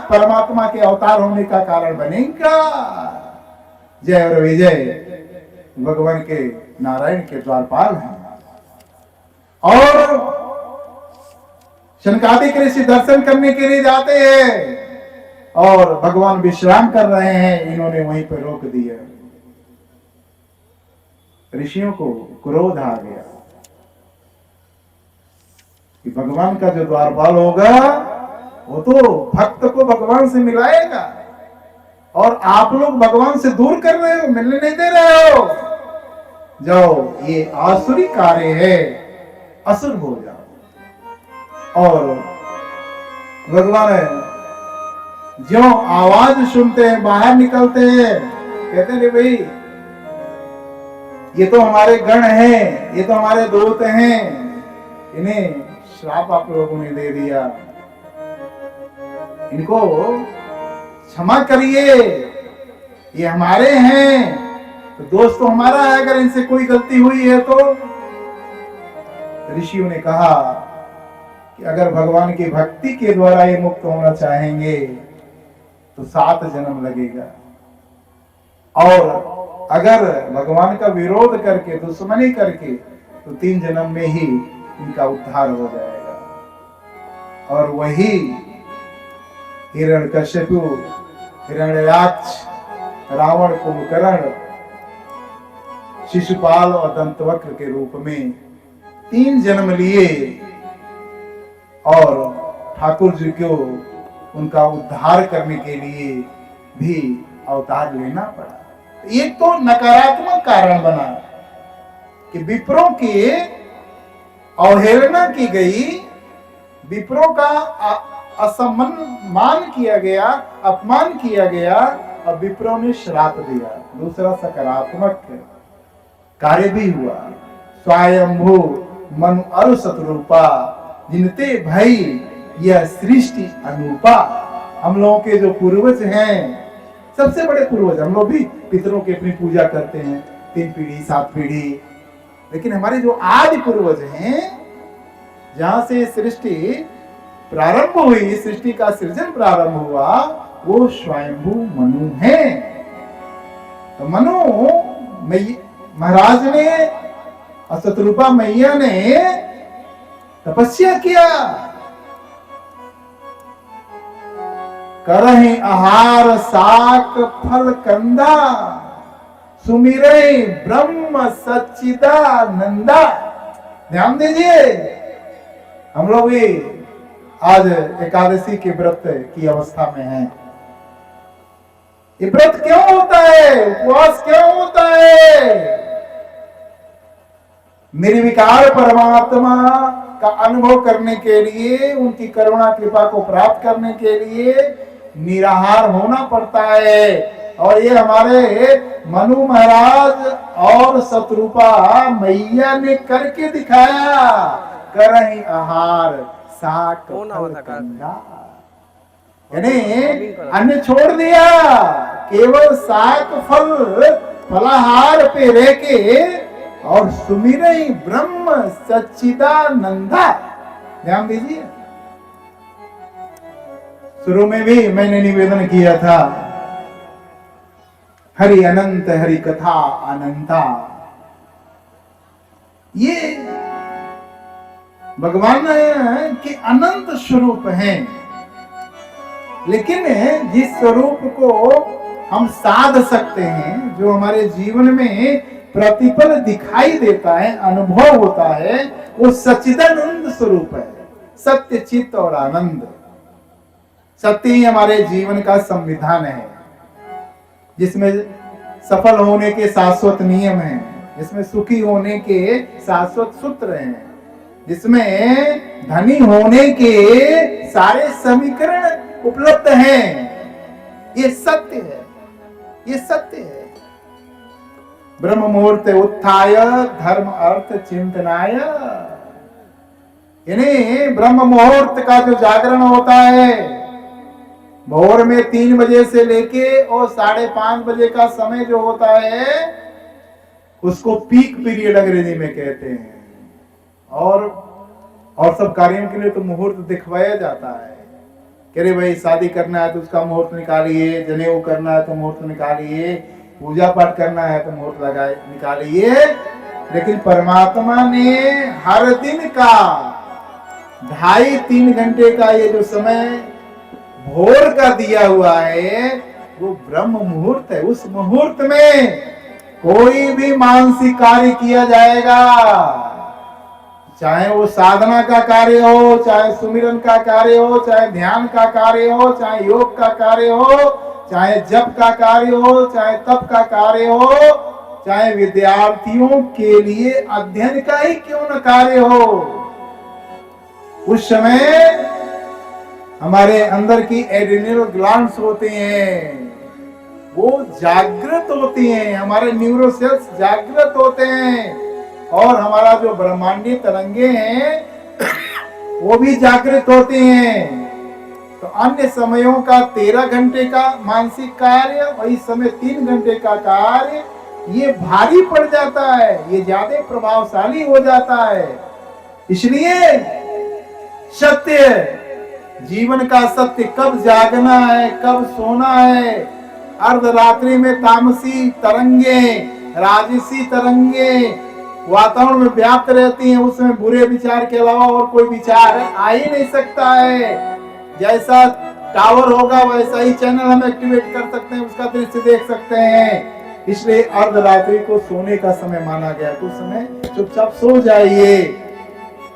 परमात्मा के अवतार होने का कारण बनेगा। जय और विजय भगवान के नारायण के द्वारपाल हैं। और शनकादिक ऋषि दर्शन करने के लिए जाते हैं और भगवान विश्राम कर रहे हैं, इन्होंने वहीं पर रोक दिया। ऋषियों को क्रोध आ गया कि भगवान का जो द्वारपाल होगा वो तो भक्त को भगवान से मिलाएगा, और आप लोग भगवान से दूर कर रहे हो, मिलने नहीं दे रहे हो। जाओ, ये आसुरी कार्य है, असुर हो जाओ। और भगवान जो आवाज सुनते हैं, बाहर निकलते हैं, कहते हैं भाई ये तो हमारे गण हैं, ये तो हमारे दूत हैं, इन्हें श्राप आप लोगों ने दे दिया, इनको क्षमा करिए। ये हमारे हैं, तो दोस्त तो हमारा है। अगर इनसे कोई गलती हुई है तो ऋषियों ने कहा कि अगर भगवान की भक्ति के द्वारा ये मुक्त होना चाहेंगे तो 7 जन्म लगेगा, और अगर भगवान का विरोध करके, दुश्मनी करके, तो 3 जन्म में ही इनका उद्धार हो जाएगा। और वही हिरण्यकश्यपु, हिरण्याक्ष, रावण, कुंभकर्ण, शिशुपाल और दंतवक्र के रूप में 3 जन्म लिए और ठाकुर जी को उनका उद्धार करने के लिए भी अवतार लेना पड़ा। एक तो नकारात्मक कारण बना कि विप्रों की अवहेलना की गई, विप्रों का असम्मान किया गया, अपमान किया गया, और विप्रों ने श्राप दिया। दूसरा सकारात्मक कार्य भी हुआ। स्वयंभू मनु अरु शत्रुपा जिनते भई यह सृष्टि अनुपा। हम लोगों के जो पूर्वज हैं, सबसे बड़े पूर्वज, हम लोग भी पितरों की अपनी पूजा करते हैं, 3 पीढ़ी 7 पीढ़ी, लेकिन हमारे जो आदि पूर्वज हैं, जहां से सृष्टि प्रारंभ हुई, सृष्टि का सृजन प्रारंभ हुआ, वो स्वयंभू मनु है। तो मनु महाराज ने और शत्रुपा मैया ने तपस्या किया, करहि आहार साक फल कंदा, सुमिरे ब्रह्म सच्चिदानंदा। ध्यान दीजिए, हम लोग भी आज एकादशी के व्रत की अवस्था में हैं। ये व्रत क्यों होता है, उपवास क्यों होता है? निर्विकार परमात्मा का अनुभव करने के लिए, उनकी करुणा कृपा को प्राप्त करने के लिए निराहार होना पड़ता है। और ये हमारे मनु महाराज और शत्रुपा मैया ने करके दिखाया। करहि आहार साक कंदा, यानी अन्य छोड़ दिया, केवल साक फल फलाहार पे रह के और सुमिरे ब्रह्म सच्चिदानंदा। ध्यान दीजिए, शुरू में भी मैंने निवेदन किया था, हरि अनंत हरि कथा अनंता। ये भगवान के अनंत स्वरूप हैं, लेकिन जिस स्वरूप को हम साध सकते हैं, जो हमारे जीवन में प्रतिपल दिखाई देता है, अनुभव होता है, वो सच्चिदानंद स्वरूप है। सत्य, चित्त और आनंद। सत्य ही हमारे जीवन का संविधान है, जिसमें सफल होने के शाश्वत नियम हैं, जिसमें सुखी होने के शाश्वत सूत्र हैं, जिसमें धनी होने के सारे समीकरण उपलब्ध हैं। ये सत्य है, ये सत्य है। ब्रह्म मुहूर्त उत्थाय धर्म अर्थ चिंतनाय, यानी ब्रह्म मुहूर्त का जो जागरण होता है, भोर में 3 बजे से लेके और 5:30 बजे का समय जो होता है, उसको पीक पीरियड अंग्रेजी में कहते हैं। और सब कार्यों के लिए तो मुहूर्त दिखवाया जाता है। कह रहे भाई शादी करना है तो उसका मुहूर्त निकालिए, जनेऊ करना है तो मुहूर्त निकालिए, पूजा पाठ करना है तो मुहूर्त लगाए निकालिए। लेकिन परमात्मा ने हर दिन का 2.5-3 घंटे का ये जो समय भोर का दिया हुआ है, वो ब्रह्म मुहूर्त है। उस मुहूर्त में कोई भी मानसिक कार्य किया जाएगा, चाहे वो साधना का कार्य हो, चाहे सुमिरन का कार्य हो, चाहे ध्यान का कार्य हो, चाहे योग का कार्य हो, चाहे जप का कार्य हो, चाहे तप का कार्य हो, चाहे विद्यार्थियों के लिए अध्ययन का ही क्यों न कार्य हो, उस समय हमारे अंदर की एड्रेनल ग्लैंड्स होते हैं, वो जागृत होती हैं, हमारे न्यूरोसेल्स जागृत होते हैं, और हमारा जो ब्रह्मांडीय तरंगे हैं वो भी जागृत होते हैं। तो अन्य समयों का 13 घंटे का मानसिक कार्य, वही समय 3 घंटे का कार्य, ये भारी पड़ जाता है, ये ज्यादा प्रभावशाली हो जाता है। इसलिए सत्य, जीवन का सत्य, कब जागना है कब सोना है। अर्धरात्रि में तामसी तरंगे, राजसी तरंगे वातावरण में व्याप्त रहती हैं, उसमें बुरे विचार के अलावा और कोई विचार आ ही नहीं सकता है। जैसा टावर होगा वैसा ही चैनल हम एक्टिवेट कर सकते हैं, उसका दृश्य देख सकते हैं। इसलिए अर्धरात्रि को सोने का समय माना गया। उस समय चुपचाप सो जाइए।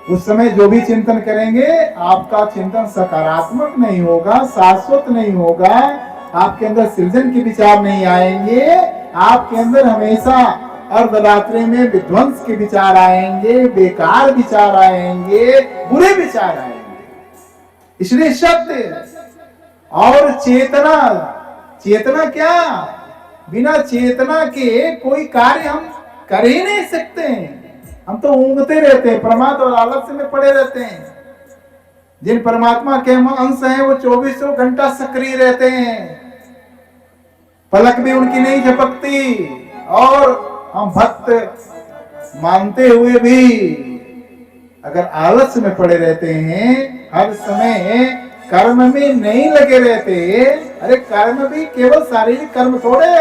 उस समय जो भी चिंतन करेंगे आपका चिंतन सकारात्मक नहीं होगा, शाश्वत नहीं होगा, आपके अंदर सृजन के विचार नहीं आएंगे, आपके अंदर हमेशा अर्धरात्रि में विध्वंस के विचार आएंगे, बेकार विचार आएंगे, बुरे विचार आएंगे। इसलिए सत्य और चेतना, चेतना क्या, बिना चेतना के कोई कार्य हम कर ही नहीं सकते। हम तो ऊँघते रहते हैं, प्रमाद और आलस्य में पड़े रहते हैं। जिन परमात्मा के हम अंश हैं वो 24 घंटा सक्रिय रहते हैं, पलक भी उनकी नहीं झपकती। और हम भक्त मानते हुए भी अगर आलस्य में पड़े रहते हैं, हर समय कर्म में नहीं लगे रहते। अरे कर्म भी केवल शारीरिक कर्म थोड़े,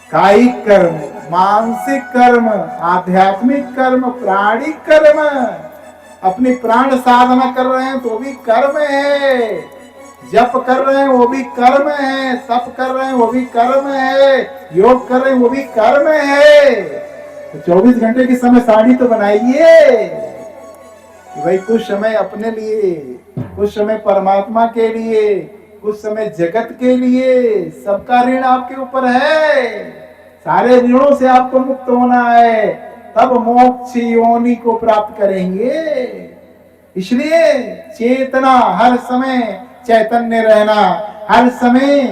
कायिक कर्म, मानसिक कर्म, आध्यात्मिक कर्म, प्राणिक कर्म। अपनी प्राण साधना कर रहे हैं तो भी कर्म है, जप कर रहे हैं वो भी कर्म है, तप कर रहे हैं वो भी कर्म है, योग कर रहे हैं वो भी कर्म है। तो 24 घंटे की समय सारणी तो बनाइए कि भाई कुछ समय अपने लिए, कुछ समय परमात्मा के लिए, कुछ समय जगत के लिए। सबका ऋण आपके ऊपर है, सारे ऋणों से आपको मुक्त होना है, तब मोक्ष योनि को प्राप्त करेंगे। इसलिए चेतना, हर समय चैतन्य रहना, हर समय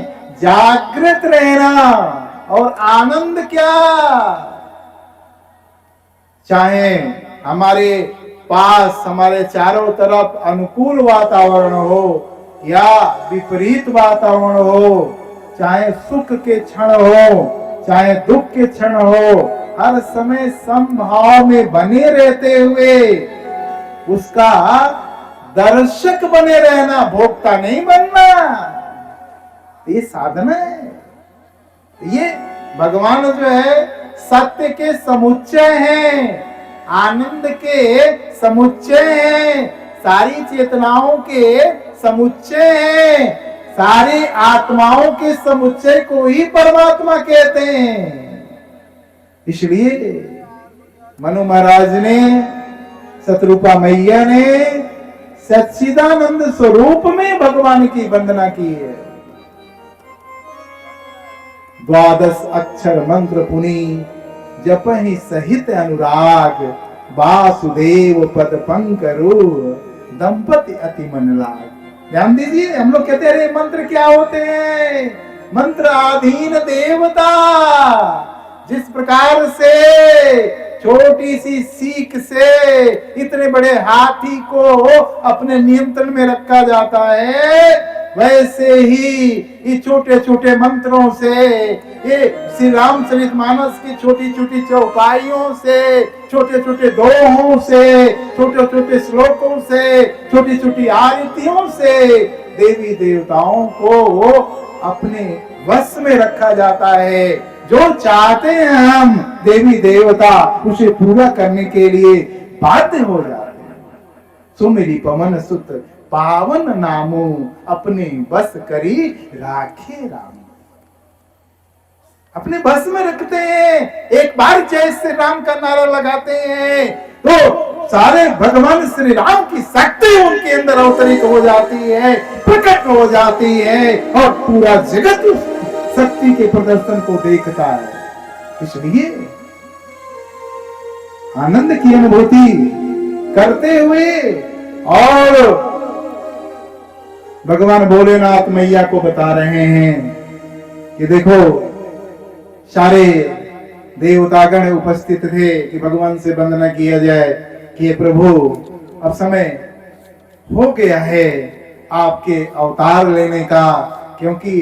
जागृत रहना। और आनंद क्या, चाहे हमारे पास, हमारे चारों तरफ अनुकूल वातावरण हो या विपरीत वातावरण हो, चाहे सुख के क्षण हो चाहे दुख के क्षण हो, हर समय समभाव में बने रहते हुए उसका दर्शक बने रहना, भोक्ता नहीं बनना। ये साधना है। ये भगवान जो है सत्य के समुच्चय हैं, आनंद के समुच्चय हैं, सारी चेतनाओं के समुच्चय हैं, सारी आत्माओं के समुच्चय को ही परमात्मा कहते हैं। इसलिए मनु महाराज ने, शतरूपा मैया ने सच्चिदानंद स्वरूप में भगवान की वंदना की है। 12 अक्षर मंत्र पुनि जपहि सहित अनुराग, वासुदेव पद पंकरो दंपति अति मन लाग। ध्यान दीजिए, हम लोग कहते हैं मंत्र क्या होते हैं? मंत्र अधीन देवता। जिस प्रकार से छोटी सी सीख से इतने बड़े हाथी को अपने नियंत्रण में रखा जाता है, वैसे ही ये छोटे छोटे मंत्रों से, ये श्री रामचरितमानस की छोटी छोटी चौपाइयों से, छोटे छोटे दोहों से, छोटे छोटे श्लोकों से, छोटी छोटी आरतियों से देवी देवताओं को अपने वश में रखा जाता है। जो चाहते हैं हम देवी देवता उसे पूरा करने के लिए बाध्य हो जाते हैं। सुमिरी पवन सुत पावन नामो, अपने बस करी राखे राम। अपने बस में रखते हैं। एक बार जय श्री राम का नारा लगाते हैं तो सारे भगवान श्री राम की शक्ति उनके अंदर अवतरित हो जाती है, प्रकट हो जाती है, और पूरा जगत उस शक्ति के प्रदर्शन को देखता है। इसलिए आनंद की अनुभूति करते हुए, और भगवान भोलेनाथ मैया को बता रहे हैं कि देखो, सारे देवतागण उपस्थित थे कि भगवान से वंदना किया जाए कि प्रभु अब समय हो गया है, आपके अवतार लेने का, क्योंकि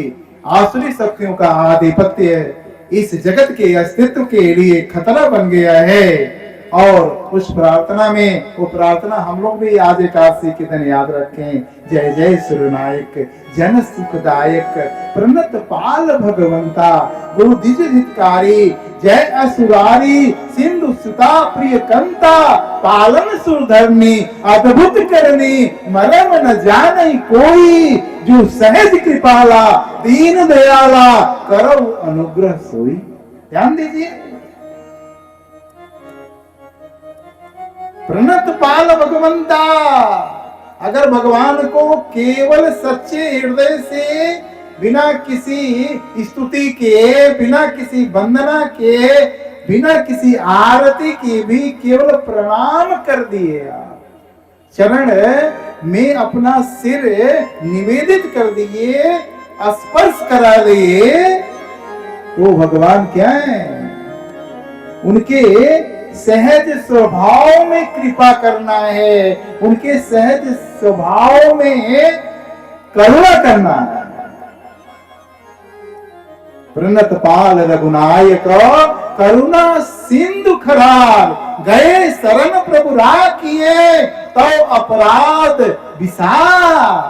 आसुरी शक्तियों का आधिपत्य इस जगत के अस्तित्व के लिए खतरा बन गया है। और उस प्रार्थना में, वो प्रार्थना हम लोग भी आज एकादशी के दिन याद रखें। जय जय सुरनायक जन सुखदायक प्रणत पाल भगवंता गुरु द्विज हितकारी जय असुरारी सिंधु सुता प्रिय कंता पालन सुरधरनी अद्भुत करनी मरम न जाने कोई जो सहज कृपाला दीन दयाला करो अनुग्रह सोई। ध्यान दीजिए, प्रणत पाल भगवंता। अगर भगवान को केवल सच्चे हृदय से, बिना किसी स्तुति के, बिना किसी वंदना के, बिना किसी आरती के भी केवल प्रणाम कर दिए, चरण में अपना सिर निवेदित कर दिए, स्पर्श करा दिए, वो भगवान क्या है? उनके सहज स्वभाव में कृपा करना है, उनके सहज स्वभाव में करुणा करना है। प्रणत पाल रघुनायक करुणा सिंधु खरार गए शरण प्रभु राखिए तो अपराध विसार।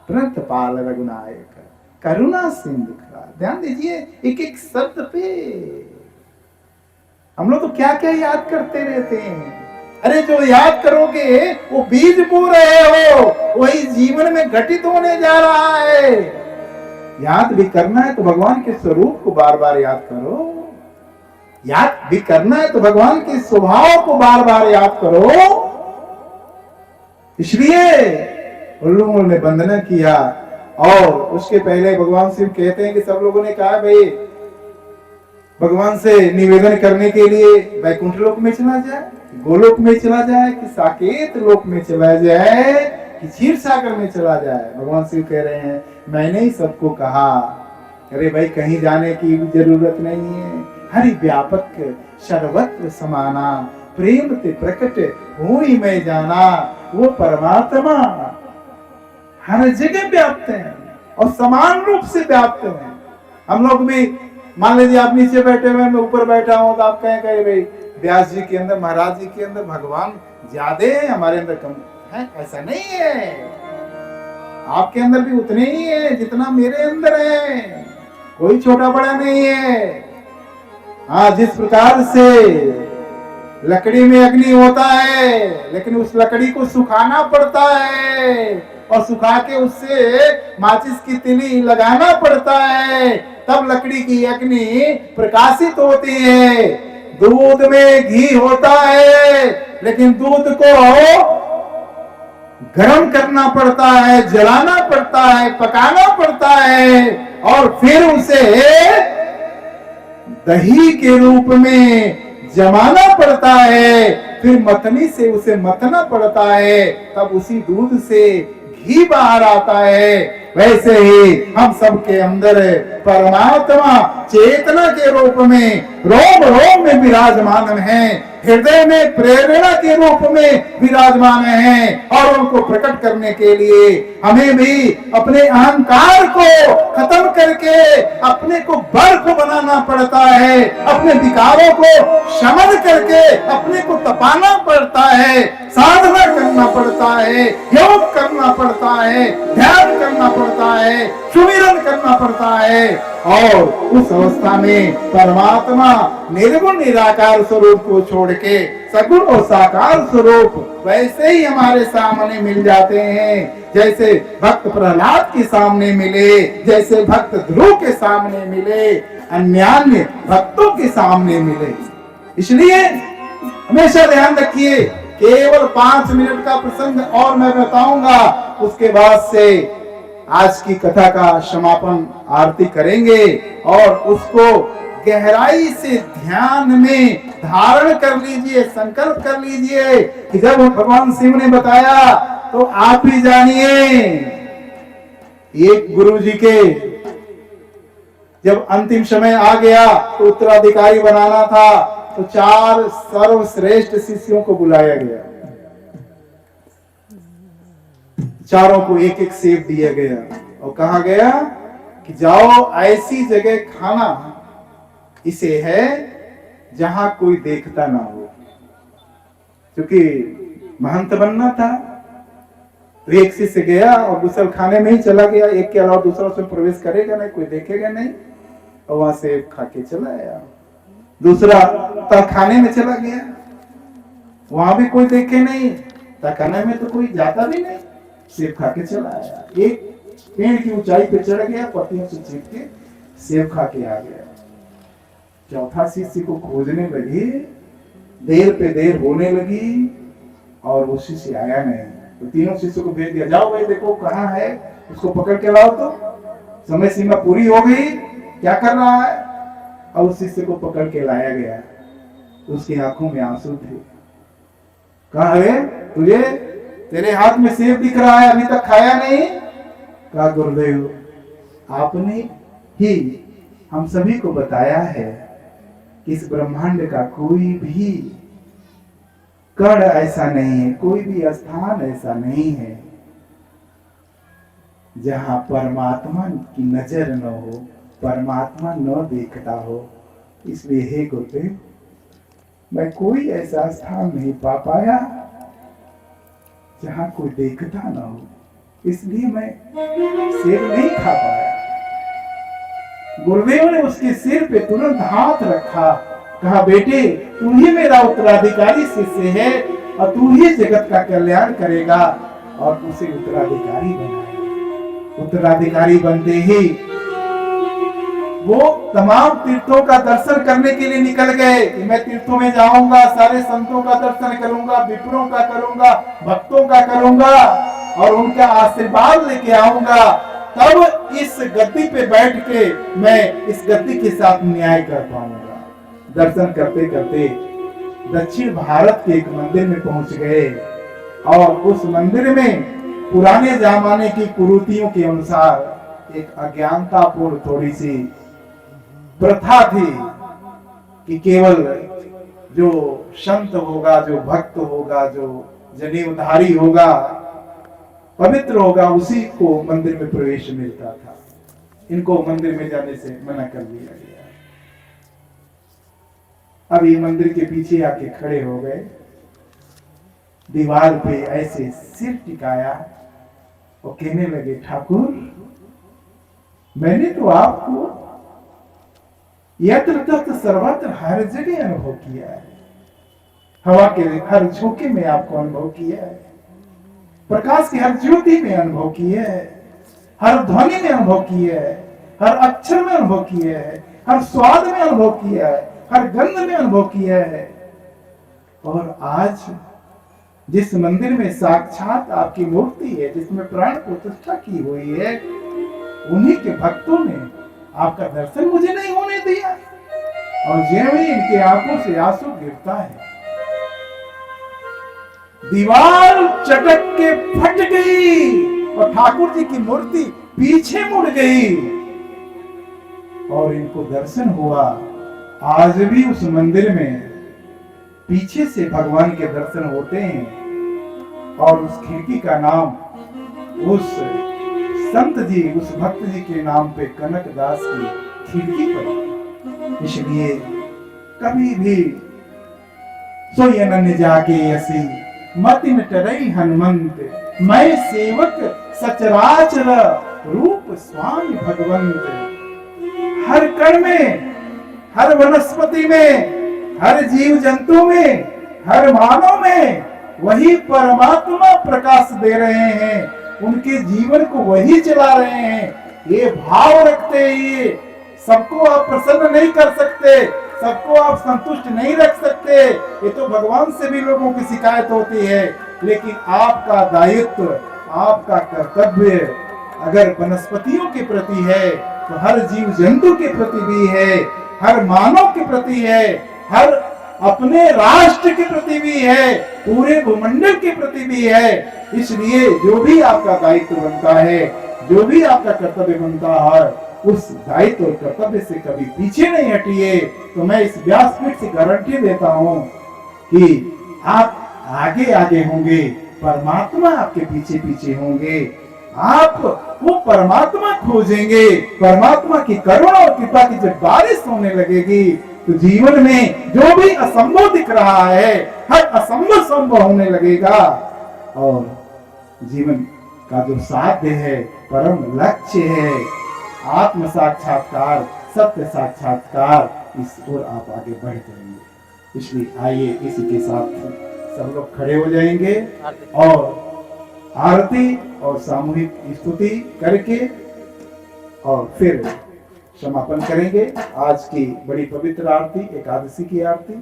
प्रणत पाल रघुनायक करुणा सिंधु खरार। ध्यान दीजिए एक एक शब्द पे। हम लोग तो क्या क्या याद करते रहते हैं। अरे जो याद करोगे वो बीज बो रहे हो, वही जीवन में घटित होने जा रहा है। याद भी करना है तो भगवान के स्वरूप को बार बार याद करो, याद भी करना है तो भगवान के स्वभाव को बार बार याद करो। इसलिए उल्लूमूल ने वंदना किया और उसके पहले भगवान शिव कहते हैं कि सब लोगों ने कहा भाई भगवान से निवेदन करने के लिए वैकुंठ लोक में चला जाए, गोलोक में चला जाए, कि साकेत लोक में चला जाए, कि क्षीर सागर में चला जाए। भगवान शिव कह रहे हैं मैंने ही सबको कहा, अरे भाई कहीं जाने की जरूरत नहीं है। हरि व्यापक सर्वत्र समाना प्रेम ते प्रकट हुई मैं जाना। वो परमात्मा हर जगह व्याप्त है और समान रूप से व्याप्त है। हम लोग भी मान लीजिए आप नीचे बैठे हुए, मैं ऊपर बैठा हूं, तो आप कहें भाई व्यास जी के अंदर, महाराज जी के अंदर भगवान ज्यादा है, हमारे अंदर कम है। ऐसा नहीं है, आपके अंदर भी उतने ही है जितना मेरे अंदर है, कोई छोटा बड़ा नहीं है। हाँ, जिस प्रकार से लकड़ी में अग्नि होता है लेकिन उस लकड़ी को सुखाना पड़ता है और सुखा के उससे माचिस की तिली लगाना पड़ता है, तब लकड़ी की अग्नि प्रकाशित होती है। दूध में घी होता है लेकिन दूध को गर्म करना पड़ता है, जलाना पड़ता है, पकाना पड़ता है और फिर उसे दही के रूप में जमाना पड़ता है, फिर मथनी से उसे मथना पड़ता है, तब उसी दूध से घी बाहर आता है। वैसे ही हम सबके अंदर परमात्मा चेतना के रूप में रोम रोम में विराजमान है, हृदय में प्रेरणा के रूप में विराजमान है और उनको प्रकट करने के लिए हमें भी अपने अहंकार को खत्म करके अपने को बल को बनाना पड़ता है, अपने विकारों को शमन करके अपने को तपाना पड़ता है, साधना करना पड़ता है, योग करना पड़ता है, ध्यान करना पड़ता है, सुमिरन करना पड़ता है और उस अवस्था में परमात्मा निर्गुण निराकार स्वरूप को छोड़ के सगुण और साकार स्वरूप वैसे ही हमारे सामने मिल जाते हैं, जैसे भक्त प्रहलाद के सामने मिले, जैसे भक्त ध्रुव के सामने मिले, अन्यान्य भक्तों के सामने मिले। इसलिए हमेशा ध्यान रखिए, केवल 5 मिनट का प्रसंग और मैं बताऊंगा, उसके बाद से आज की कथा का समापन आरती करेंगे और उसको गहराई से ध्यान में धारण कर लीजिए, संकल्प कर लीजिए कि जब भगवान शिव ने बताया तो आप ही जानिए। एक गुरु जी के जब अंतिम समय आ गया तो उत्तराधिकारी बनाना था, तो 4 सर्वश्रेष्ठ शिष्यों को बुलाया गया। चारों को एक एक सेब दिया गया और कहा गया कि जाओ ऐसी जगह खाना इसे है जहां कोई देखता ना हो, क्योंकि महंत बनना था। तो एक शिष्य गया और गुसल खाने में ही चला गया, एक के अलावा दूसरा उसमें प्रवेश करेगा नहीं, कोई देखेगा नहीं, और वहां से खा के चला आया। दूसरा तहखाने में चला गया, वहां भी कोई देखे नहीं, तहखाने में तो कोई जाता भी नहीं, सेब खा के चला आया। एक पेड़ की ऊंचाई पे चढ़ गया, पत्तियों से चीर के सेब खा के आ गया। चौथा शिष्य को खोजने लगी, देर पे देर होने लगी और वो शिष्य आया नहीं। तो तीनों शिष्यों को भेज दिया, जाओ भाई देखो कहाँ है, उसको पकड़ के लाओ। तो समय सीमा पूरी हो गई, क्या कर रहा है? और उस शिष्य को पकड़ के लाया गया, उसकी आंखों में आंसू थे। कहा है तुझे, तेरे हाथ में सेब दिख रहा है, अभी तक खाया नहीं? कहा गुरुदेव आपने ही हम सभी को बताया है कि इस ब्रह्मांड का कोई भी कण ऐसा नहीं है, कोई भी स्थान ऐसा नहीं है जहां परमात्मा की नजर न हो, परमात्मा न देखता हो। इसलिए हे गुरुदेव मैं कोई ऐसा स्थान नहीं पा पाया जहां कोई देखता न हो, इसलिए मैं सेब नहीं खा पाया। गुरुदेव ने उसके सिर पे तुरंत हाथ रखा, कहा बेटे तू ही मेरा उत्तराधिकारी शिष्य है और तू ही जगत का कल्याण करेगा, और उसे उत्तराधिकारी बनाएगा। उत्तराधिकारी बनते ही वो तमाम तीर्थों का दर्शन करने के लिए निकल गए कि मैं तीर्थों में जाऊंगा, सारे संतों का दर्शन करूंगा, विप्रों का करूंगा, भक्तों का करूंगा और उनका आशीर्वाद लेके आऊंगा, तब इस गद्दी पे बैठ के मैं इस गद्दी के साथ न्याय कर पाऊंगा। दर्शन करते करते दक्षिण भारत के एक मंदिर में पहुंच गए और उस मंदिर में पुराने जमाने की कुरीतियों के अनुसार एक अज्ञानतापूर्ण थोड़ी सी प्रथा थी कि केवल जो संत होगा, जो भक्त होगा, जो जनेऊधारी होगा, पवित्र होगा, उसी को मंदिर में प्रवेश मिलता था। इनको मंदिर में जाने से मना कर दिया गया। अब ये मंदिर के पीछे आके खड़े हो गए, दीवार पे ऐसे सिर टिकाया और कहने लगे ठाकुर मैंने तो आपको यत्र तत्र सर्वत्र हर जगह अनुभव किया है, हवा के हर झोंके में आपको अनुभव किया है, प्रकाश की हर ज्योति में अनुभव किया है, हर ध्वनि में अनुभव किया है, हर अक्षर में अनुभव किया है, हर स्वाद में अनुभव किया है, हर गंध में अनुभव किया है। और आज जिस मंदिर में साक्षात आपकी मूर्ति है, जिसमें प्राण प्रतिष्ठा की हुई है, उन्हीं के भक्तों ने आपका दर्शन मुझे नहीं होने दिया, और ज्यों ही इनके आंखों से आंसू गिरता है, दीवार चटक के फट गई और ठाकुर जी की मूर्ति पीछे मुड़ गई और इनको दर्शन हुआ। आज भी उस मंदिर में पीछे से भगवान के दर्शन होते हैं और उस खिड़की का नाम उस संत जी, उस भक्त जी के नाम पे कनक दास की खिड़की पर। इसलिए कभी भी सोई अनन्य जाके ऐसी मति में टरई हनुमंत, मैं सेवक सचराचर रूप स्वामी भगवंत। हर कण में, हर वनस्पति में, हर जीव जंतु में, हर मानव में वही परमात्मा प्रकाश दे रहे हैं, उनके जीवन को वही चला रहे हैं। ये भाव रखते ही सबको आप प्रसन्न नहीं कर सकते, सबको आप संतुष्ट नहीं रख सकते, ये तो भगवान से भी लोगों की शिकायत होती है। लेकिन आपका दायित्व, आपका कर्तव्य अगर वनस्पतियों के प्रति है तो हर जीव जंतु के प्रति भी है, हर मानव के प्रति है, हर अपने राष्ट्र के प्रति भी है, पूरे भूमंडल के प्रति भी है। इसलिए जो भी आपका दायित्व बनता है, जो भी आपका कर्तव्य बनता है, उस दायित्व और कर्तव्य से कभी पीछे नहीं हटिए। तो मैं इस व्यासपीठ से गारंटी देता हूं कि आप आगे आगे होंगे परमात्मा आपके पीछे पीछे होंगे। आप वो परमात्मा खोजेंगे। परमात्मा की करुणा और कृपा की जब बारिश होने लगेगी तो जीवन में जो भी असंभव दिख रहा है हर असंभव संभव होने लगेगा और जीवन का जो साध्य है, परम लक्ष्य है, आत्म साक्षात्कार, सत्य साक्षात्कार, इस ओर आप आगे बढ़ जाएंगे। इसलिए आइए इसी के साथ सब लोग खड़े हो जाएंगे और आरती और सामूहिक स्तुति करके और फिर समापन करेंगे आज की बड़ी पवित्र आरती, एकादशी की आरती।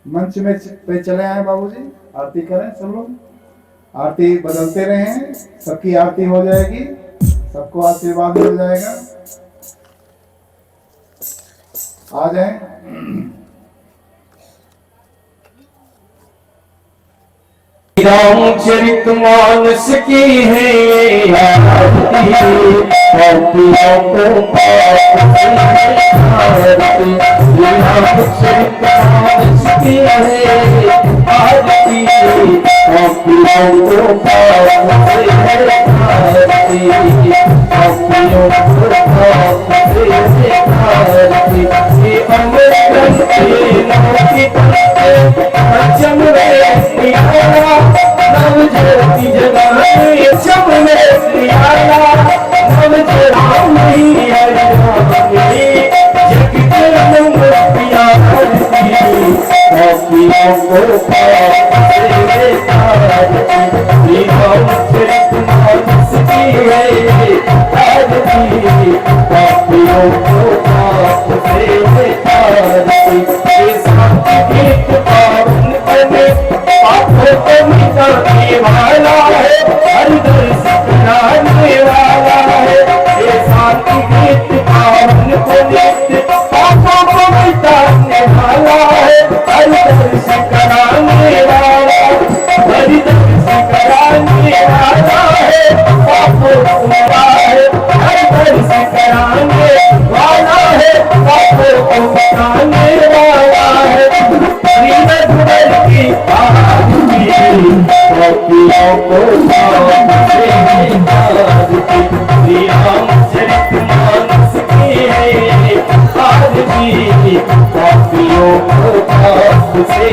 मंच में पे चले आए बाबूजी, आरती करें सब लोग। आरती बदलते रहें, सबकी आरती हो जाएगी, सबको आशीर्वाद मिल जाएगा। आ जाए। रामचरितमानस की है आरती, पापियों को पाप से आरती। रामचरितमानस की है आरती, पापियों को पाप से आरती। पापियों को पाप से आरती। ये अमर ग्रंथ नवकी पंक्ति पंचम नव ज्योति जगाए जब में प्रियाला नव ज्योति जग के रंग प्यारती। पापियों को पाप से आरती। रामचरितमानस की है आरती, पापियों को पाप से आरती। ये शांति गीत पावन बने पापों को मिटाने वाला है, हर दर्श कराने वाला है। ये शांति गीत पावन को नित्य पापों को मिटाने वाला है, हर दर्श कराने वाला, हर दर्श कराने वाला है। पापों को मिटा है, हर दर्श कराने वाला है, पापों को मिटाने वाला है। श्रीमद् की आरती, पापियों को पाप से आरती। श्री रामचरितमानस की है आरती, पापियों को पाप से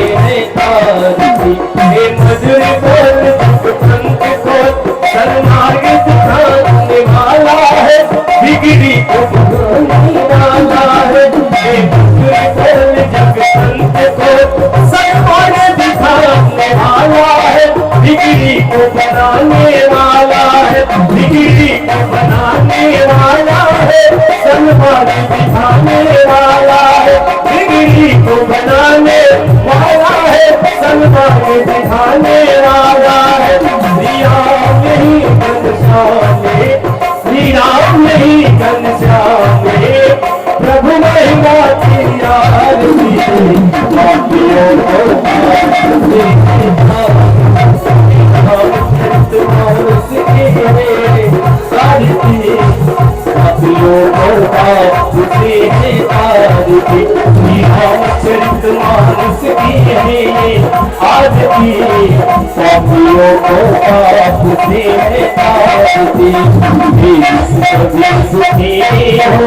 आरती। हे मधुर बोल पंथ को सन्मार्ग दिखाने वाला है, बिगड़ी को बनाने वाला है। हे मधुर बोल जग पंथ को सन्मार्ग दिखाने वाला है, बिगड़ी को बनाने वाला है, बिगड़ी को बनाने वाला है। सन्मार्ग दिखाने वाला है, बिगड़ी को बनाने वाला है, सन्मार्ग दिखाने वाला है। श्री राम नहीं घनश्याम, श्री राम नहीं घनश्याम, प्रभु महिमा की आरती। पापियों को पाप से रामचरितमानस की है आरती, पापियों को पाप से आरती। श्री रामचरितमानस की है आरती, पापियों को पाप से आरती। सभी सुखी हो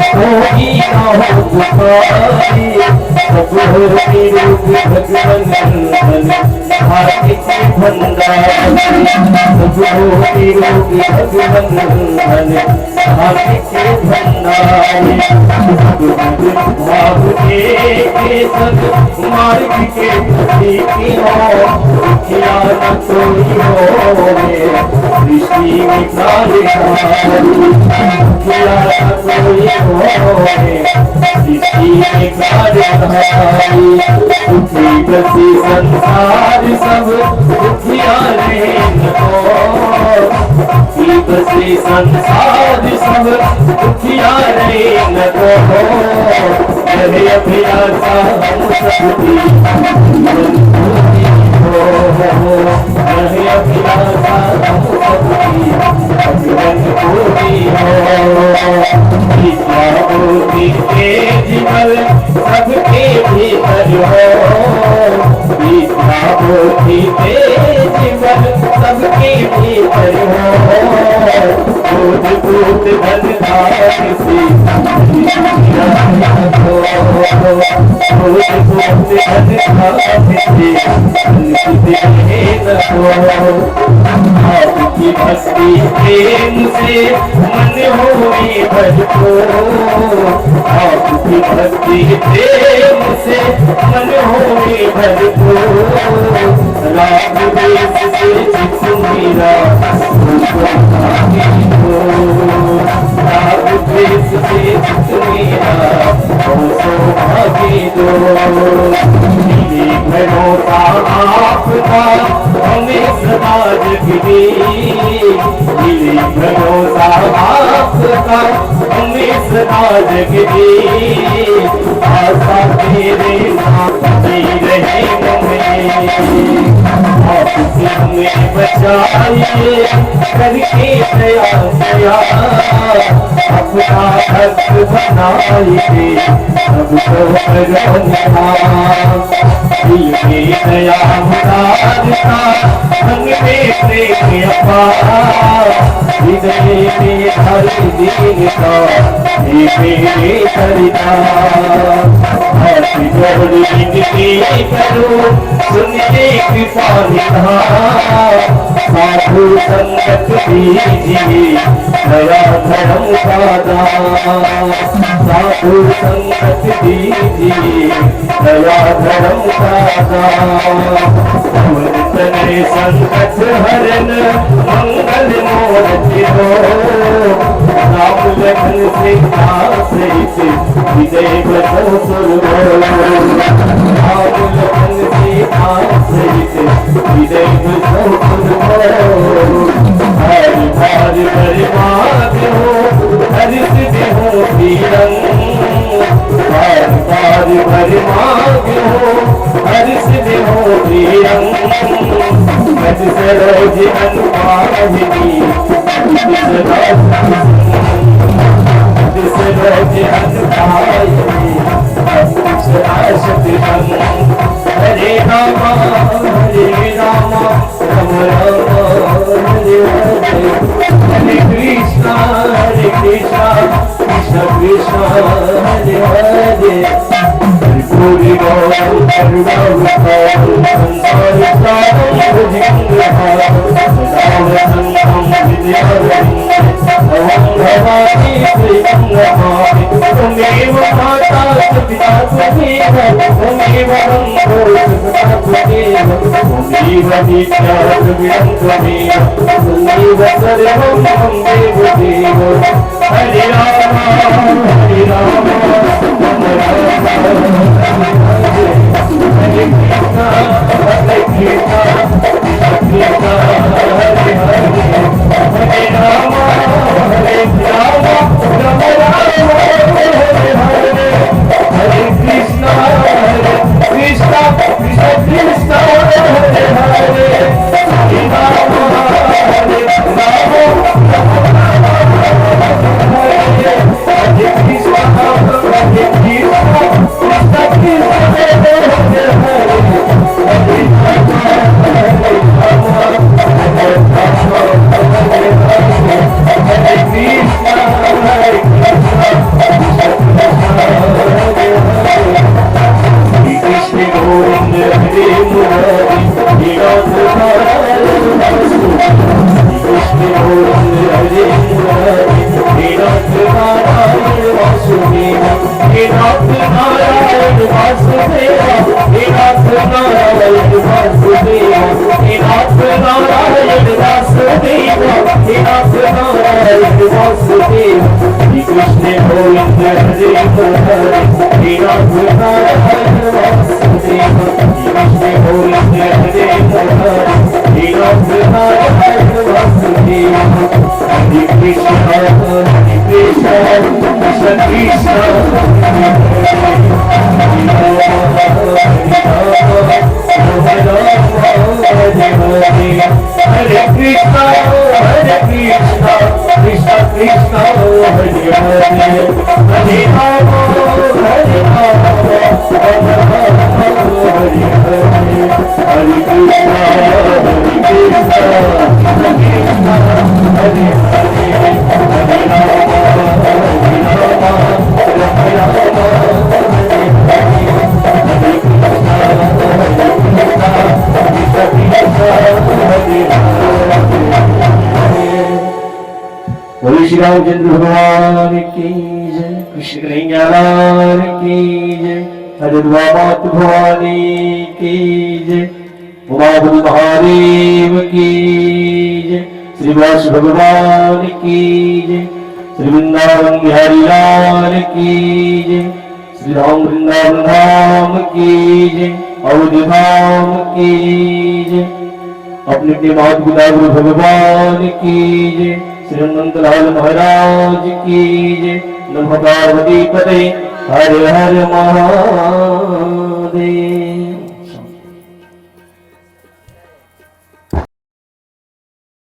कोई ना हो दुखारी, सब हो निरोग भगवन हार्दिक भंडारी। सब हो निरोग भगवन हार्दिक भंडारी। भाव के सब मार्ग के प्रतीक हो, दुखिया न कोई हो सृष्टि में कार्यकारी। दुखिया न कोई हो सृष्टि में कार्यकारी। दुखी प्रति संसार सब दुखिया दुखी प्रति संसार सब दुखिया न को मेरे अभिलाषा हम सबकी हो मेरे अभिलाषा हम सबकी ज्योति के जीवन सबके भीतर हो, विद्या ज्योति के जीवन सबके भीतर हो, दूध दूध धन धान से आपकी भक्ति प्रेम से मन होए भरपूर, आपकी भक्ति प्रेम से मन होए भरपूर, राम देश से चित मेरा राम देश से चित मेरा सौभाग्य दो, भरोसा आपका हमें सदा जगदे, भरोसा आपका हमें सदा जगदे, आशा तेरे साथ रहे हमें, आपसे हमें बचाइए करके दया दया, अपना भक्त बनाइए सबको दिल में दया मुरारता, संग में प्रेम अपार, हृदय में हर दिन का मेरे सरदार, हाथ जोड़ विनती करो सुनिए कृपा निधान, साधु संगत दीजिए दया धर्म का दान, साधु संगत दीजिए दया धर्म का दान, तने संकट हरण मंगल मूर्ति हो, राम लखन सीता सहित विजय बसो सुर हो, राम लखन सीता सहित विजय बसो सुर हो, हरि भार परिमाग हो हरि सिद्धि हो पीरन, हरि भार परिमाग हो हरि सिद्धि हो पीरन, गज सरोज अनुपाहिनी सरोज अनुपाहिनी हरे राम राम राम हरे हरे, हरे कृष्णा कृष्ण कृष्ण हरे हरे, पूरी गौरव करुणाव संसार सारं भुजंगहार, सदाव संगम विद्यारण्य भवं भवानी श्रीरंगहारि, त्वमेव माता पिता त्वमेव, त्वमेव बन्धो सखा त्वमेव, त्वमेव विद्या द्रविणं त्वमेव, त्वमेव सर्वं मम देव देव, हरे राम हरे राम राम राम हरे कृष्णा हरे कृष्णा कृष्णा हरे हरे, हरे राम राम राम हरे हरे, हरे कृष्णा कृष्णा कृष्णा हरे हरे, हरे राम हरे राम हरे कृष्णा हरे कृष्णा कृष्णा कृष्णा हरे हरे, हरे कृष्ण गोविंद हरे मुरारी, कृष्ण गोविंद हरे मुरारी, हे नाथ नारायण वासुदेवा, हे नाथ नारायण वासुदेवा, हे नाथ नारायण वासुदेवा, हे नाथ नारायण वासुदेवा, हे नाथ नारायण वासुदेवा, श्री कृष्ण गोविंद हरे मुरारी, हे नाथ नारायण वासुदेवा, श्री कृष्ण गोविंद हरे मुरारी, हे नाथ नारायण वासुदेवा, हरे कृष्ण कृष्ण कृष्ण हरे कृष्ण कृष्ण कृष्ण हरे हरे हरे राम हरे राम राम राम हरे हरे हरे कृष्ण हरे कृष्ण हरे हरे हरे राम राम राम हरे हरे हरे कृष्ण हरे हरे बोले श्री रामचंद्र भगवान की जय, कृष्ण कन्हैया लाल की जय, हरिद्वा मात भवानी की जय, उमापति महादेव की जय, श्री व्यास भगवान की जय, श्री वृंदावन बिहारी लाल की जय, श्री राम वृंदावन धाम की जय, अवधि धाम की जय, अपने अपने माता पिता गुरु भगवान की जय, श्री अनंतलाल महाराज की जय, नमः पार्वती पते हर हर महादेव।